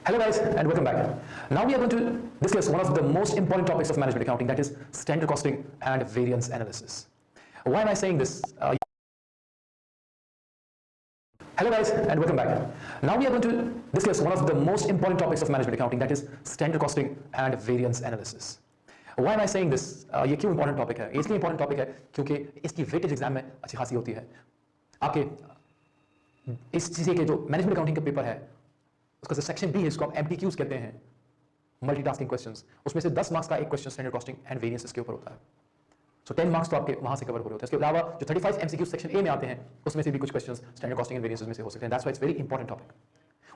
Hello guys and welcome back. Now we are going to discuss one of the most important topics of management accounting, that is standard costing and variance analysis. Why am I saying this? Hello guys and welcome back. Now we are going to discuss one of the most important topics of management accounting, that is standard costing and variance analysis. Why am I saying this? ये क्यों important topic है? इसलिए important topic है क्योंकि इसकी weightage exam में अच्छी खासी होती है. आपके इस चीज़ के जो management accounting का पेपर है उसका जो सेक्शन बी है, इसको आप MTQs कहते हैं, मल्टीटास्किंग क्वेश्चंस, उसमें से 10 मार्क्स का एक question standard costing and variance इसके ऊपर होता है. सो 10 मार्क्स तो आपके वहां से कवर हो रहे होते हैं. इसके अलावा जो 35 MCQ सेक्शन ए में आते हैं उसमें से भी कुछ questions standard costing and variances में से हो सकते हैं. That's why it's very important topic.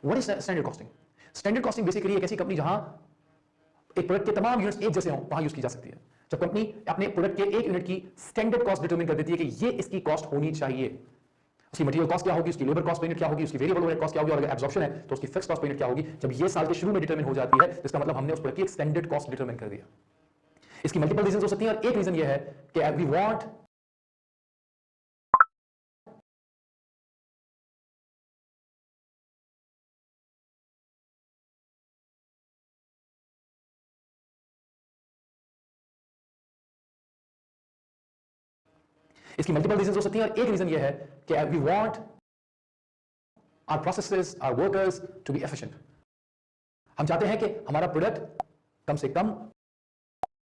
What is standard costing? Standard costing basically एक ऐसी कंपनी जहां एक प्रोडक्ट के तमाम यूनिट्स एक जैसे हों वहां यूज की जा सकती है. जब कंपनी अपने प्रोडक्ट के एक यूनिट की स्टैंडर्ड कॉस्ट डिटरमाइन कर देती है कि ये इसकी कॉस्ट होनी चाहिए. उसकी मटेरियल कॉस्ट क्या होगी, उसकी लेबर कॉस्ट पर यूनिट क्या होगी, उसकी वेरिएबल ओवरहेड कॉस्ट क्या होगी, और अगर एब्जॉर्प्शन है तो उसकी फिक्स्ड कॉस्ट पर यूनिट क्या होगी. जब ये साल के शुरू में डिटरमाइन हो जाती है इसका मतलब हमने उस प्रोडक्ट की एक स्टैंडर्ड कॉस्ट डिटरमाइन कर दिया. इसकी मल्टीपल रीजंस हो सकती हैं और एक रीजन ये है कि वी वांट इसकी मल्टीपल रीजंस हो सकती हैं और एक रीजन ये है कि we want our processes, our workers to be efficient. हम चाहते हैं कि हमारा प्रोडक्ट कम से कम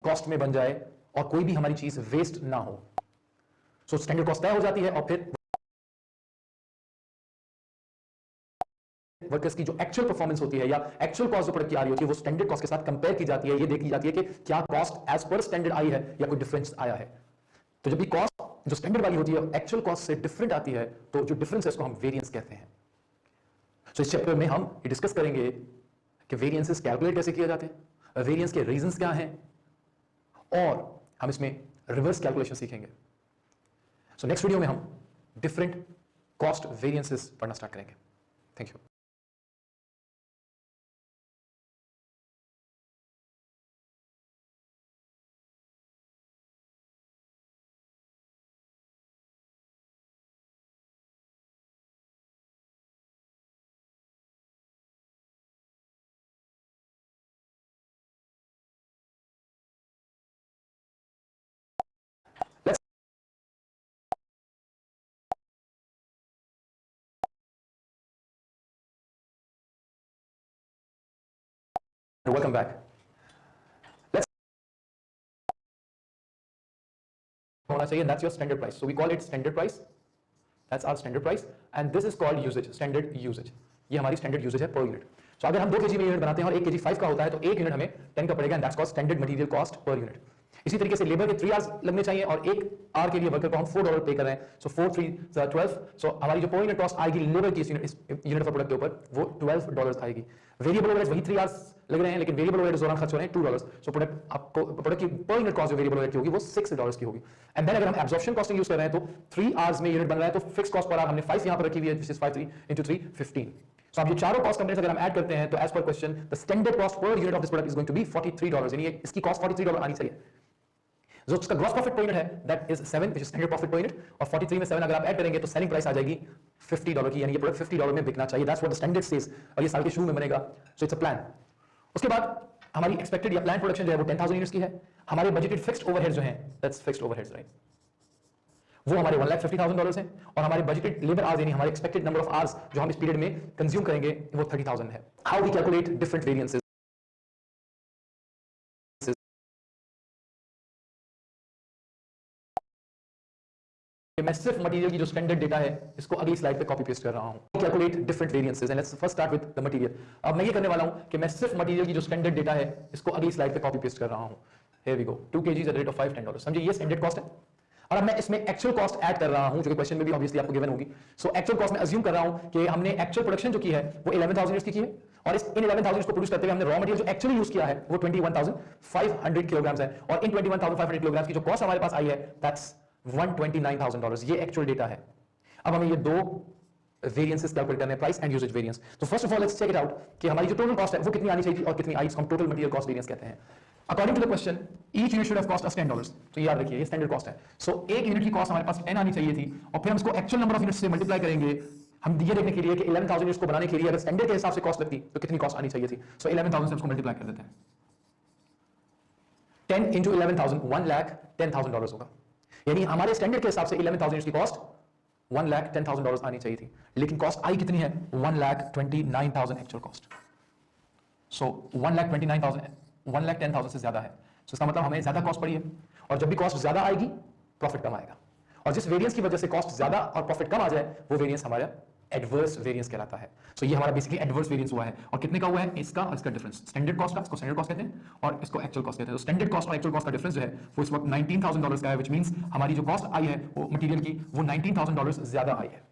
कॉस्ट में बन जाए और कोई भी हमारी चीज वेस्ट ना हो. सो स्टैंडर्ड कॉस्ट तय हो जाती है और फिर वर्कर्स की जो एक्चुअल परफॉर्मेंस होती है या एक्चुअल कॉस्ट जो प्रोडक्ट की आ रही होती है वो स्टैंडर्ड कॉस्ट के साथ कंपेयर की जाती है. ये देखी जाती है कि क्या कॉस्ट एज पर स्टैंडर्ड आई है या कोई डिफरेंस आया है. तो जब भी कॉस्ट जो स्टैंडर्ड वाली होती है एक्चुअल कॉस्ट से डिफरेंट आती है तो जो डिफरेंस है उसको हम वेरिएंस कहते हैं. सो इस चैप्टर में हम ये डिस्कस करेंगे कि वेरिएंसेस कैलकुलेट कैसे किए जाते हैं, वेरिएंस के रीजंस क्या हैं, और हम इसमें रिवर्स कैलकुलेशन सीखेंगे. सो नेक्स्ट वीडियो में हम डिफरेंट कॉस्ट वेरिएंसेस पढ़ना स्टार्ट करेंगे. Thank you. Welcome back. Let's होना चाहिए, that's your standard price. So we call it standard price. That's our standard price and this is called usage, standard usage. ये हमारी standard usage है per unit. So अगर हम 2 kg में unit बनाते हैं और 1 kg 5 का होता है तो 1 यूनिट हमें 10 का पड़ेगा and that's called standard material cost per unit. इसी तरीके से लेबर के 3 आवर्स लगने चाहिए और 1 आवर के लिए वर्कर को हम $4 पे कर रहे हैं. सो 4 3 12. सो हमारी जो पर यूनिट कॉस्ट आएगी लेबर की इस यूनिट ऑफ प्रोडक्ट के ऊपर वो $12 आएगी. वेरिएबल ओवरहेड्स वही 3 आवर्स लग रहे हैं लेकिन वेरिएबल ओवरहेड्स दौरान खर्च हो रहे हैं $2. सो प्रोडक्ट आपको प्रोडक्ट की पर यूनिट कॉस्ट जो वेरिएबल ओवरहेड की होगी वो $6 की होगी. एंड देन अगर हम एब्जॉर्प्शन कॉस्टिंग यूज कर रहे हैं तो 3 आवर्स में यूनिट बन रहा है तो फिक्स कॉस्ट पर आवर हमने 5 यहां पर रखी हुई है, दिस इज 5 3 into 3 15. सो अब ये चारों कॉस्ट कंपोनेंट्स अगर हम ऐड करते हैं तो as per question the standard cost per unit of this product is going to be $43. यानी इसकी कॉस्ट $43 आनी चाहिए. जो उसका ग्रॉस प्रॉफिट पर यूनिट है that is 7 which is standard profit per unit, और 43 में 7 अगर आप ऐड करेंगे तो सेलिंग प्राइस आ जाएगी $50 की. यानी ये प्रोडक्ट $50 में बिकना चाहिए. That's what the standard says और ये साल के शुरू में बनेगा. So it's a plan. उसके बाद हमारी एक्सपेक्टेड या प्लान प्रोडक्शन जो है वो 10,000 यूनिट्स की है. हमारे बजटेड फिक्स्ड ओवरहेड्स जो हैं दैट्स फिक्स्ड ओवरहेड्स राइट, वो हमारे $1,50,000 हैं और हमारे बजटेड लेबर आवर्स यानी हमारे एक्सपेक्टेड नंबर ऑफ आवर्स जो हम इस पीरियड में कंज्यूम करेंगे वो 30,000 है. How we calculate different variances? मैं सिर्फ मटेरियल की जो स्टैंडर्ड डेटा है इसको अगली स्लाइड पे कॉपी पेस्ट कर रहा हूं. Calculate different variances and let's first start with the material. अब मैं ये करने वाला हूं कि मैं सिर्फ मटेरियल की जो स्टैंडर्ड डेटा है इसको अगली स्लाइड पे कॉपी पेस्ट कर रहा हूं. Here we go. 2 kg at the rate of $5 10. समझिए ये स्टैंडर्ड कॉस्ट है और अब मैं इसमें एक्चुअल कॉस्ट ऐड कर रहा हूं जो कि क्वेश्चन में भी ऑब्वियसली आपको गिवन होगी. सो एक्चुअल कॉस्ट में अज्यूम कर रहा हूं कि हमने एक्चुअल प्रोडक्शन जो की है वो 11,000 यूनिट्स की है और इन 11,000 को प्रोड्यूस करते हुए हमने रॉ मटेरियल जो एक्चुअली यूज किया है वो 21,500 किलोग्राम्स है और इन 21,500 किलोग्राम्स की जो कॉस्ट हमारे पास आई है दैट्स $129,000. ये एक्चुअल डेटा है. अब हमें ये दो वेरिएंसेस कैलकुलेट करने हैं, प्राइस एंड यूजेज वेरिएंस. तो first of all let's check it out कि हमारी जो टोटल कॉस्ट है वो कितनी आनी चाहिए और कितनी आई, इसको हम टोटल मटेरियल कॉस्ट वेरिएंस कहते हैं. According to the question each unit should have cost as $10. तो याद रखिए ये स्टैंडर्ड कॉस्ट है. सो एक यूनिट की कॉस्ट हमारे पास 10 आनी चाहिए थी और फिर हम इसको एक्चुअल नंबर ऑफ यूनिट्स से मल्टीप्लाई करेंगे हम ये देखने के लिए कि 11,000 यूनिट्स को बनाने के लिए अगर स्टैंडर्ड के हिसाब से कॉस्ट लगती तो कितनी कॉस्ट आनी चाहिए थी। सो 11,000 से उसको मल्टीप्लाई कर देते हैं। 10 into 11,000 $1,10,000 होगा। यानी हमारे स्टैंडर्ड के हिसाब से 11,000 यूनिट्स की कॉस्ट $1,10,000 आनी चाहिए थी, लेकिन कॉस्ट आई कितनी है? 1,29,000 एक्चुअल कॉस्ट। सो 1,10,000 से ज्यादा है। सो इसका मतलब हमें ज्यादा कॉस्ट पड़ी है, और जब भी कॉस्ट ज्यादा आएगी प्रॉफिट कम आएगा, और जिस वेरिएंस की वजह से कॉस्ट ज्यादा और प्रॉफिट कम आ जाए वो वेरिएंस हमारा एडवर्स वेरिएंस कहलाता है। सो ये हमारा बेसिकली एडवर्स वेरिएंस हुआ है। और कितने का हुआ है? इसका और इसका डिफरेंस। स्टैंडर्ड कॉस्ट का, इसको स्टैंडर्ड कॉस्ट कहते हैं और इसको एक्चुअल कॉस्ट कहते हैं। तो स्टैंडर्ड कॉस्ट और एक्चुअल कॉस्ट का डिफरेंस जो है वो इस वक्त $19,000 का है, व्हिच मींस हमारी जो कॉस्ट आई है वो मटेरियल की वो $19,000 ज्यादा आई है।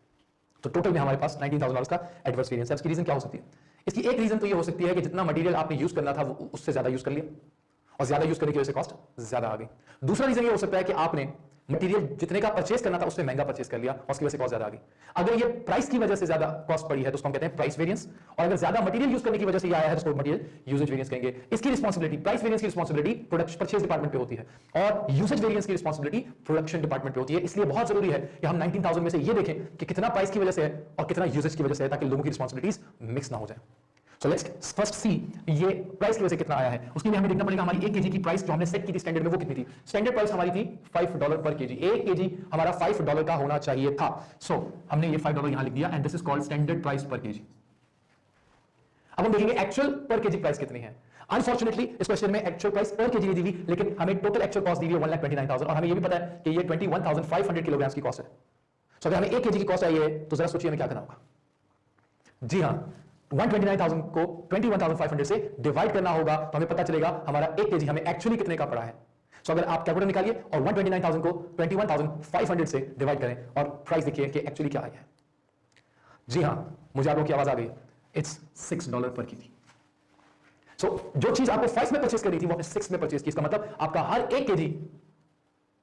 तो टोटल में हमारे पास $19,000 का एडवर्स वेरिएंस है। इसकी रीजन क्या हो सकती है? इसकी एक रीजन तो ये हो सकती है कि जितना मटेरियल आपने यूज करना था वो उससे ज्यादा यूज कर लिया, और ज्यादा यूज करने की वजह से कॉस्ट ज्यादा आ गई। दूसरा रीजन ये हो सकता है कि आपने मटेरियल जितने का परचेस करना था उससे महंगा परचेस कर लिया और उसकी वजह से कॉस्ट ज्यादा आ गई। अगर ये प्राइस की वजह से ज्यादा कॉस्ट पड़ी है तो उसको हम कहते हैं प्राइस वेरिएंस, और अगर ज्यादा मटेरियल यूज करने की वजह से ये आया है तो उसको मटेरियल यूजेज वेरिएंस कहेंगे। इसकी रिस्पांसिबिलिटी, प्राइस वेरिएंस की रिस्पांसिबिलिटी प्रोडक्शन परचेस डिपार्टमेंट पे होती है, और यूजेज वेरिएंस की रिस्पांसिबिलिटी प्रोडक्शन डिपार्टमेंट पे होती है। इसलिए बहुत जरूरी है कि हम 19,000 में से ये देखें कि कितना प्राइस की वजह से है और कितना यूजेज की वजह से है, ताकि लोगों की रिस्पांसिबिलिटीज मिक्स ना हो जाए। So let's first see ये प्राइस की वजह से कितना आया है। उसके लिए हमें देखना पड़ेगा हमारी 1 केजी की प्राइस जो हमने सेट की थी स्टैंडर्ड में वो कितनी थी। स्टैंडर्ड प्राइस हमारी थी $5 पर केजी। 1 केजी हमारा $5 का होना चाहिए था। सो हमने ये $5 यहां लिख दिया, and this is called standard price पर केजी। अब हम देखेंगे एक्चुअल पर केजी प्राइस कितनी है। अनफॉर्चुनेटली इस क्वेश्चन में एक्चुअल प्राइस पर केजी नहीं दी हुई, लेकिन हमें टोटल एक्चुअल कॉस्ट दी हुई है 1,29,000, और हमें ये भी पता है कि ये 21,500 किलोग्राम की कॉस्ट है। सो अगर हमें 1 केजी की कॉस्ट आई है तो जरा सोचिए हमें क्या करना होगा। जी हाँ, 129,000 को 21,500 से डिवाइड करना होगा तो हमें पता चलेगा हमारा 1 केजी हमें एक्चुअली कितने का पड़ा है। सो अगर आप कैलकुलेटर निकालिए और 129,000 को 21,500 से डिवाइड करें और प्राइस देखिए कि एक्चुअली क्या आई है। जी हाँ, मुझे आप लोगों की आवाज आ गई, इट्स $6 पर केजी। सो जो चीज आपको 5 में परचेस करनी थी वो आपने 6 में परचेस की। इसका मतलब आपका हर 1 केजी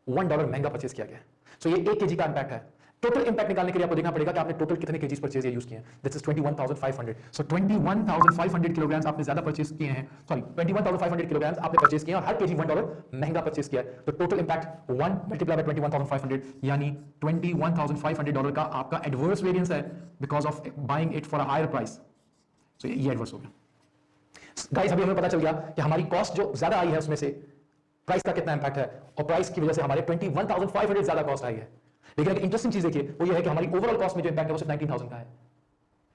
$1 महंगा परचेस किया गया है। सो ये 1 केजी का इंपैक्ट है। टोटल इंपैक्ट निकालने के लिए आपको देखना पड़ेगा कि आपने टोटल कितने केजीज परचेज या यूज किए हैं। This is 21,500। सो 21,500 किलोग्राम्स आपने ज्यादा परचेज किए हैं, सॉरी 21,500 किलोग्राम्स आपने परचेज किए हैं और हर केजी $1 महंगा परचेज किया है। तो टोटल इंपैक्ट 1 मल्टीप्लाई बाय 21,500 यानी $21,500 का आपका एडवर्स वेरिएंस है because of buying it for a higher price. So ये एडवर्स हो गया। गाइस अभी हमें पता चल गया कि हमारी कॉस्ट जो ज्यादा आई है उसमें से प्राइस का कितना इंपैक्ट है, और प्राइस की वजह से हमारे 21,500 ज्यादा कॉस्ट आई है। लेकिन एक इंटरेस्टिंग चीज देखिए वो ये है कि हमारी ओवरऑल कॉस्ट में जो इंपैक्ट है वो सिर्फ 19,000 का है।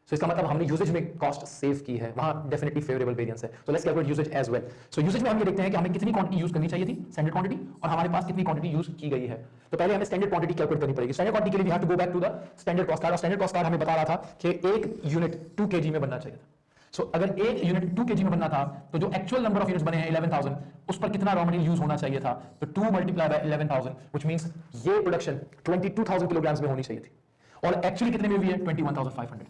सो इसका मतलब हमने यूजेज में कॉस्ट सेव की है, वहां डेफिनेटली फेवरेबल वेरिएंस है। So let's calculate usage as well. So usage में हम ये देखते हैं कि हमें कितनी क्वांटिटी यूज करनी चाहिए थी, स्टैंडर्ड क्वांटिटी, और हमारे पास कितनी क्वांटिटी यूज की गई है। तो पहले हमें स्टैंडर्ड क्वांटिटी कैलकुलेट करनी पड़ेगी। स्टैंडर्ड क्वांटिटी के लिए we have to go back to the standard cost card, और स्टैंडर्ड कॉस्ट कार्ड हमें बता रहा था कि 1 यूनिट 2 केजी में बनना चाहिए था। सो अगर 1 यूनिट 2 केजी में बनना था तो जो एक्चुअल नंबर ऑफ यूनिट्स बने हैं 11,000, उस पर कितना रॉ मटेरियल यूज होना चाहिए था। तो 2 मल्टीप्लाई बाय 11,000 व्हिच मींस ये प्रोडक्शन 22,000 किलोग्राम्स में होनी चाहिए थी, और एक्चुअली कितने में हुई है 21,500।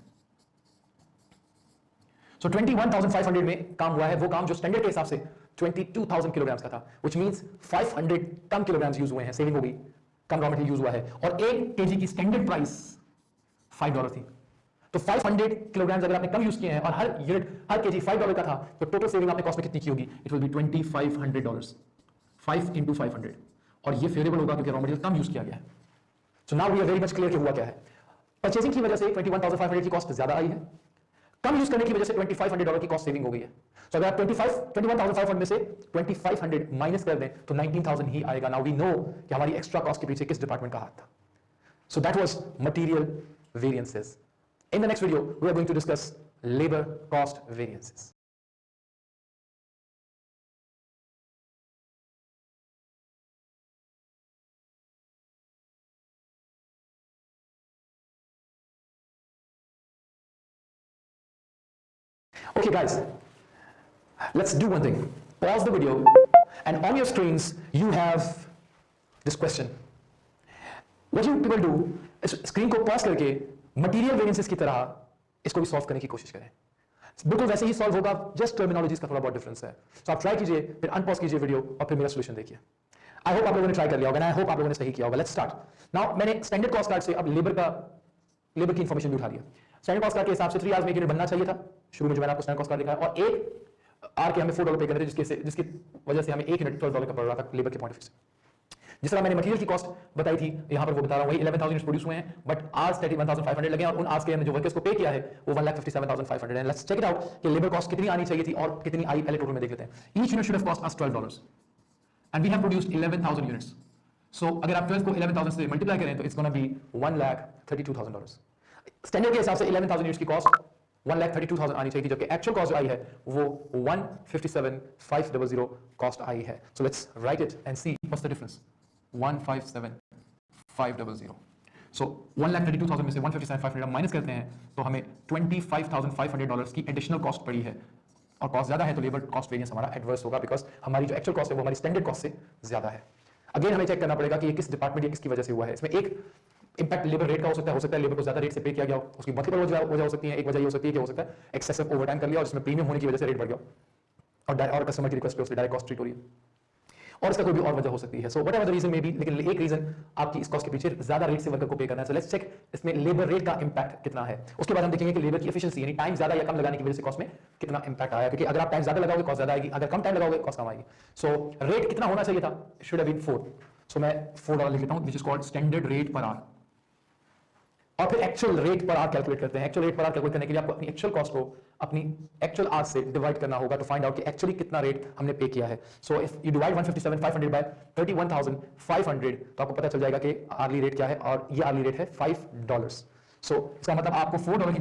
सो 21,500 में काम हुआ है वो काम जो स्टैंडर्ड के हिसाब से 22,000 किलोग्राम्स का था, which means 500 come kilograms use हुए हैं, सेविंग हो गई, कम रॉ मटेरियल यूज हुआ है, और 1 केजी की स्टैंडर्ड प्राइस $5 थी। तो 500 किलोग्राम्स अगर आपने कम यूज किए हैं और हर यूनिट हर केजी $5 का था तो टोटल सेविंग आपने कॉस्ट में कितनी की होगी? इट विल बी $2,500, 5 into 500, और ये फेवरेबल होगा क्योंकि रॉ मटेरियल कम यूज किया गया है। So now we are very much clear कि हुआ क्या है। परचेसिंग की वजह से 21,500 की कॉस्ट ज्यादा आई है, कम यूज करने की वजह से $2,500 की कॉस्ट सेविंग हो गई है। सो अगर आप 21,500 में से 2,500 माइनस कर दें तो 19,000 ही आएगा। नाउ वी नो कि हमारी एक्स्ट्रा कॉस्ट के पीछे किस डिपार्टमेंट का हाथ था। सो that was material variances. In the next video, we are going to discuss labor cost variances. Okay guys, let's do one thing. Pause the video and on your screens you have this question. What you people do is screen को pause करके material variances की तरह इसको भी solve करने की कोशिश करें। बिल्कुल वैसे ही सॉल्व होगा, जस्ट टर्मिनोलॉजीज का थोड़ा बहुत डिफरेंस है। तो आप ट्राई कीजिए, फिर अनपॉज कीजिए वीडियो और फिर मेरा सॉल्यूशन देखिए। आई होप आप लोगों ने ट्राई कर लिया होगा, आई होप आप लोगों ने सही किया होगा। Let's start now. मैंने स्टैंडर्ड कॉस्ट कार्ड से अब लेबर की इंफॉर्मेशन भी उठा लिया। स्टैंडर्ड कॉस्ट कार्ड के हिसाब से 3 आवर्स में एक यूनिट बनना चाहिए था। शुरू में जो मैंने आपको स्टैंडर्ड कॉस्ट कार्ड दिखाया, और एक आर के हमें $4 पे करने थे, जिसकी वजह से हमें 1 यूनिट $12 का पड़ रहा था लेबर के पॉइंट ऑफ व्यू से। जिस तरह मैंने मटेरियल की कॉस्ट बताई थी, यहां पर वो बता रहा हूं, वही 11,000 यूनिट्स प्रोड्यूस हुए हैं, बट आज 31,500 लगे और उन आज के हमने जो वर्कर्स को पे किया है वो 1,57,500 है। लेट्स चेक इट आउट कि लेबर कॉस्ट कितनी आनी चाहिए थी और कितनी आई, पहले टोटल में देख लेते हैं। Each unit should have cost as $12 and we have produced 11,000 units. So अगर आप 12 को 11,000 से मल्टीप्लाई करें तो इट्स गोना बी $1,32,000। स्टैंडर्ड के हिसाब से 11,000 यूनिट्स की कॉस्ट 1,32,000 आनी चाहिए थी, जबकि एक्चुअल कॉस्ट जो आई है वो 157,500 कॉस्ट आई है। So let's write it and see what's the difference. 157,500। सो 1,32,000 में से 157,500 माइनस करते हैं तो हमें $25,500 की एडिशनल कॉस्ट पड़ी है, और कॉस्ट ज्यादा है तो लेबर कॉस्ट वेरिएंस हमारा एडवर्स होगा, बिकॉज हमारी जो एक्चुअल कॉस्ट है वो हमारी स्टैंडर्ड कॉस्ट से ज्यादा है। अगेन हमें चेक करना पड़ेगा कि ये किस डिपार्टमेंट या किसकी वजह से हुआ है। इसमें एक इंपैक्ट लेबर रेट का हो सकता है लेबर को ज्यादा रेट से पे किया गया हो, उसकी मल्टीपल वजह हो सकती है। एक वजह ये हो सकती है कि हो सकता है एक्सेसिव ओवरटाइम कर लिया और इसमें प्रीमियम होने की वजह से रेट बढ़ गया और कस्टमर की रिक्वेस्ट पे उससे डायरेक्ट कॉस्ट ट्रीट हो रही है, और इसका कोई भी और वजह हो सकती है। So whatever the reason may be, लेकिन एक रीजन आपकी इस कॉस्ट के पीछे ज्यादा रेट से वर्कर को पे करना है। सो लेट्स चेक इसमें लेबर रेट का इंपैक्ट कितना है। उसके बाद हम देखेंगे कि लेबर की एफिशिएंसी यानी टाइम ज्यादा या कम लगाने की वजह से कॉस्ट में कितना इंपैक्ट आया, क्योंकि अगर आप टाइम ज्यादा लगाओगे कॉस्ट ज्यादा आएगी, अगर कम टाइम लगाओगे कॉस्ट कम आएगी। सो रेट कितना होना चाहिए था, शुड हैव बीन 4। सो मैं $4 लिख लेता हूं, which is called standard rate per hour. और फिर actual rate per hour calculate करते हैं। Actual rate per hour calculate करने के लिए आपको अपनी एक्चुअल कॉस्ट को अपनी एक्चुअल आवर से डिवाइड करना होगा टू फाइंड आउट कि एक्चुअली कितना रेट हमने पे किया है। So if you divide 157,500 by 31,500 तो आपको पता चल जाएगा कि आर्ली रेट क्या है, और ये आर्ली रेट है $5। सो इसका मतलब आपको $4 की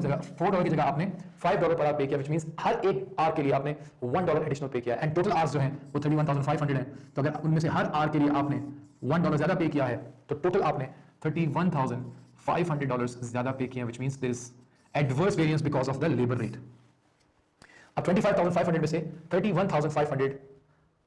जगह आपने $5 पर आवर पे किया, व्हिच मींस हर एक आवर के लिए आपने $1 एडिशनल पे किया। एंड टोटल आवर्स जो हैं वो 31,500 हैं, तो अगर उनमें से हर आवर के लिए आपने $1 ज्यादा पे किया है तो टोटल आपने $31,500 ज्यादा पे किया, which means there is adverse variance because of the labor rate. अब 25,500 में से 31,500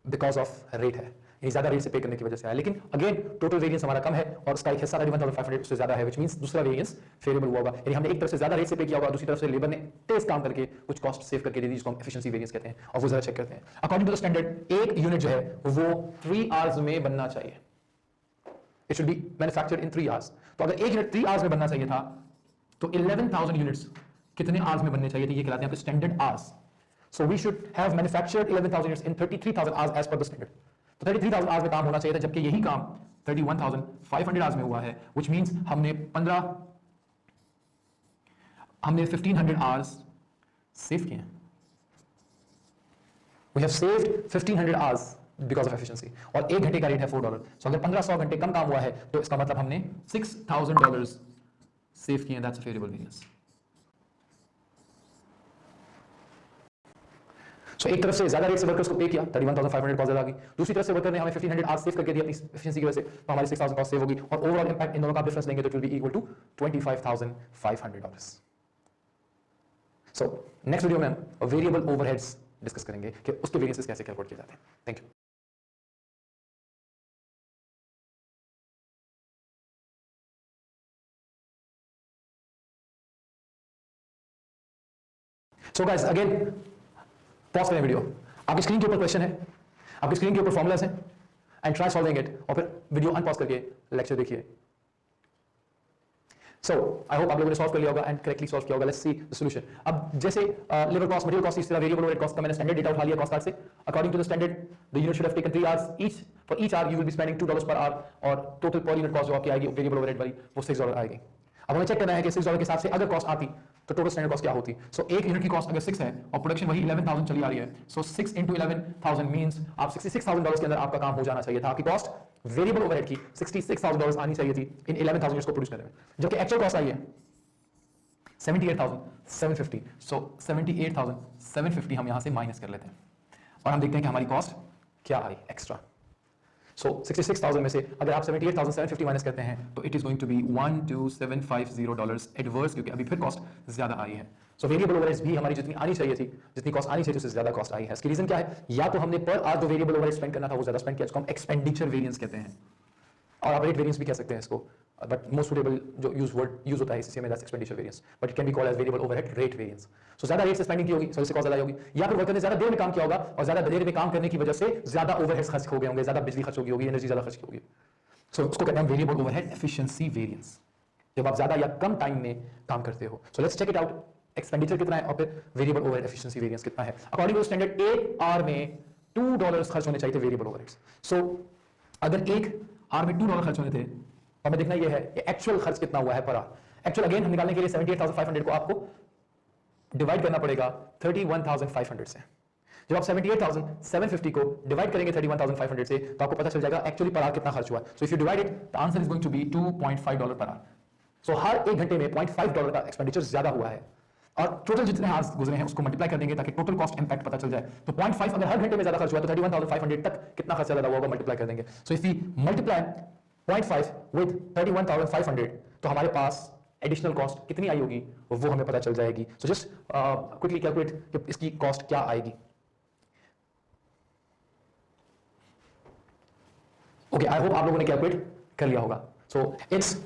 because of rate है, ये ज्यादा रेट से पे करने की वजह से है। लेकिन अगेन टोटल वेरिएंस हमारा कम है और उसका एक हिस्सा 31,500 उससे ज्यादा है, which means दूसरा वेरिएंस फेवरेबल हुआ होगा। यानी हमने एक तरफ से ज्यादा रेट से पे किया होगा, दूसरी तरफ से लेबर ने तेज काम करके कुछ कॉस्ट सेव करके दे दी, जिसको हम एफिशिएंसी वेरिएंस कहते हैं, और वो जरा चेक करते हैं। अकॉर्डिंग टू द स्टैंडर्ड एक यूनिट जो है वो 3 आवर्स में बनना चाहिए। It should be manufactured in 3 hours. तो अगर एक यूनिट 3 आवर्स में बनना चाहिए था तो 11,000 यूनिट्स कितने आवर्स में बनने चाहिए थे, ये कहलाते हैं आपके standard hours. So we should have manufactured 11,000 units in 33,000 hours as per the standard. तो 33,000 आवर्स में काम होना चाहिए था, जबकि यही काम 31,500 आवर्स में हुआ है, व्हिच मींस हमने 1,500 आवर्स सेव किए हैं। We have saved 1,500 hours because of efficiency, और एक घंटे का रेट है $4। सो अगर 1500 घंटे कम काम हुआ है तो इसका मतलब हमने $6,000 सेव किए। That's a favourable variance. So एक तरफ से ज्यादा रेट से वर्कर्स को पे किया, 31,500 कॉस्ट ज्यादा आ गई, दूसरी तरफ से वर्कर ने हमें 1,500 आवर्स सेव करके दी अपनी एफिशिएंसी की वजह से, तो हमारी 6,000 कॉस्ट सेव होगी, और ओवरऑल इंपैक्ट इन दोनों का डिफरेंस लेंगे तो it will be equal to $25,500। So next video में हम वेरिएबल ओवरहेड्स डिस्कस करेंगे कि उसके वेरिएंसेस कैसे कैलकुलेट किए जाते हैं। Thank you. So guys again pause करें वीडियो, आपकी स्क्रीन के ऊपर क्वेश्चन है, आपकी स्क्रीन के ऊपर फॉर्मूलाज हैं, एंड ट्राई सॉल्विंग इट, और फिर वीडियो अनपॉज करके लेक्चर देखिए। सो आई होप आप लोगों ने सॉल्व कर लिया होगा एंड करेक्टली सॉल्व किया होगा। Let's see the solution. अब जैसे लेबर कॉस्ट, मटेरियल कॉस्ट, इस तरह वेरिएबल ओवरहेड कॉस्ट का मैंने स्टैंडर्ड डेटा उठा लिया कॉस्ट कार्ड से। According to the standard the unit should have taken 3 hours each, for each hour you will be spending $2 per our, और total per unit cost जो आपकी आएगी variable overhead वाली वो $6 आएगी। अब हमें चेक करना है कि $6 के हिसाब से अगर कॉस्ट आती तो टोटल स्टैंडर्ड कॉस्ट क्या होती। सो एक यूनिट की कॉस्ट अगर 6 है और प्रोडक्शन वही 11,000 चली आ रही है, सो 6 into 11,000 मींस आप $66,000 के अंदर आपका काम हो जाना चाहिए था। आपकी कॉस्ट वेरिएबल ओवरहेड की $66,000 आनी चाहिए थी इन 11,000 यूनिट्स को प्रोड्यूस करने में, जबकि एक्चुअल कॉस्ट आई है 78,750। सो 78,750 हम यहां से माइनस कर लेते हैं और हम देखते हैं कि हमारी कॉस्ट क्या आई एक्स्ट्रा। सो 66,000 में से अगर आप 78,750 माइनस करते हैं तो it is going to be $12,750 adverse, क्योंकि अभी फिर कॉस्ट ज्यादा आई है। सो वेरिएबल ओवरहेड्स भी हमारी जितनी आनी चाहिए थी, जितनी कॉस्ट आनी चाहिए उससे ज्यादा कॉस्ट आई है। इसकी रीजन क्या है, या तो हमने पर आज जो वेरिएबल ओवरहेड स्पेंड करना था वो ज्यादा स्पेंड किया, जिसको हम एक्सपेंडिचर वेरिएंस कहते हैं, और आप रेट वेरिएंस भी कह सकते हैं इसको, बट मोस्ट सुटेबल जो यूज होता है इसी में that's expenditure variance, but it can be called as variable overhead rate variance. So ज्यादा रेट से स्पेंडिंग की होगी, सो इससे कॉस्ट ज्यादा होगी, या फिर वर्कर ने ज्यादा देर में काम किया होगा और ज्यादा देर में काम करने की वजह से ज्यादा ओवरहेड्स खर्च हो गए होंगे, ज्यादा बिजली खर्च होगी, एनर्जी ज्यादा खर्च होगी। सो उसको कहते हैं वेरिएबल ओवरहेड एफिशिएंसी वेरिएंस, जब आप ज्यादा या कम टाइम में काम करते हो। So let's check it out, expenditure कितना है और फिर वेरिएबल ओवरहेड एफिशिएंसी वेरिएंस कितना है। अकॉर्डिंग टू स्टैंडर्ड एक आवर में $2 खर्च होने चाहिए थे वेरिएबल ओवरहेड्स। सो अगर एक आर में $2 खर्च होने थे, और हमें देखना ये है कि एक्चुअल खर्च कितना हुआ है पर आर। एक्चुअल अगेन हम निकालने के लिए 78,500 को आपको डिवाइड करना पड़ेगा 31,500 से। जब आप 78,750 को डिवाइड करेंगे 31,500 से, तो आपको पता चल जाएगा एक्चुअली पर आर कितना खर्च हुआ है। So if you divide it, the answer is going to be $2.5 per are. सो हर 1 घंटे में $0.5 का एक्सपेंडिचर ज्यादा हुआ है, और टोटल जितने आवर्स गुजरे हैं उसको मल्टीप्लाई कर देंगे ताकि टोटल कॉस्ट इंपैक्ट पता चल जाए। तो 0.5 अगर हर घंटे में ज्यादा खर्च हुआ तो 31,500 तक कितना खर्चा ज्यादा हुआ होगा मल्टीप्लाई कर देंगे। So if we multiply 0.5 with 31,500, तो हमारे पास एडिशनल कॉस्ट कितनी आई होगी वो हमें पता चल जाएगी। सो जस्ट क्विकली कैलकुलेट कि इसकी कॉस्ट क्या आएगी। ओके, आई होप आप लोगों ने कैलकुलेट कर लिया होगा। So it's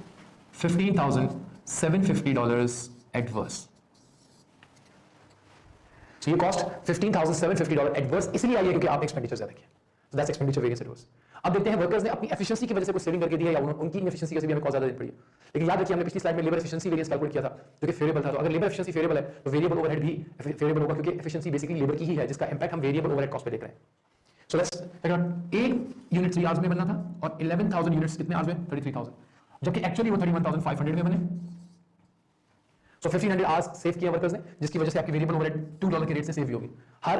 $15,750 adverse. So ये कॉस्ट $15,750 एडवर्स इसलिए आई है क्योंकि आप एक्सपेंडिचर ज्यादा किया। So that's expenditure variance adverse। अब देखते हैं वर्कर्स ने अपनी एफिशिएंसी की वजह से कुछ सेविंग करके दी है या उनकी इनएफिशिएंसी की वजह से भी हमें कॉस्ट ज्यादा देनी पड़ी है। लेकिन याद रखिए हमने पिछली स्लाइड में लेबर एफिशिएंसी वेरिएंस कैलकुलेट किया था जो कि फेवरेबल था। तो अगर लेबर एफिशिएंसी फेवरेबल है तो वेरिएबल ओवरहेड भी फेवरेबल होगा, क्योंकि एफिशिएंसी बेसिकली लेबर की ही है जिसका इंपैक्ट हम वेरिएबल ओवरहेड कॉस्ट पे देख रहे हैं। So let's take out 1 unit 3 hours में बनना था और 11,000 यूनिट्स कितने आवर्स में 33,000, जबकि एक्चुअली वो 31,500 में बने। So 1500 आवर्स सेव किए वर्कर्स ने, जिसकी वजह से आपकी वेरिएबल ओवरहेड $2 के रेट से सेव होगी। हर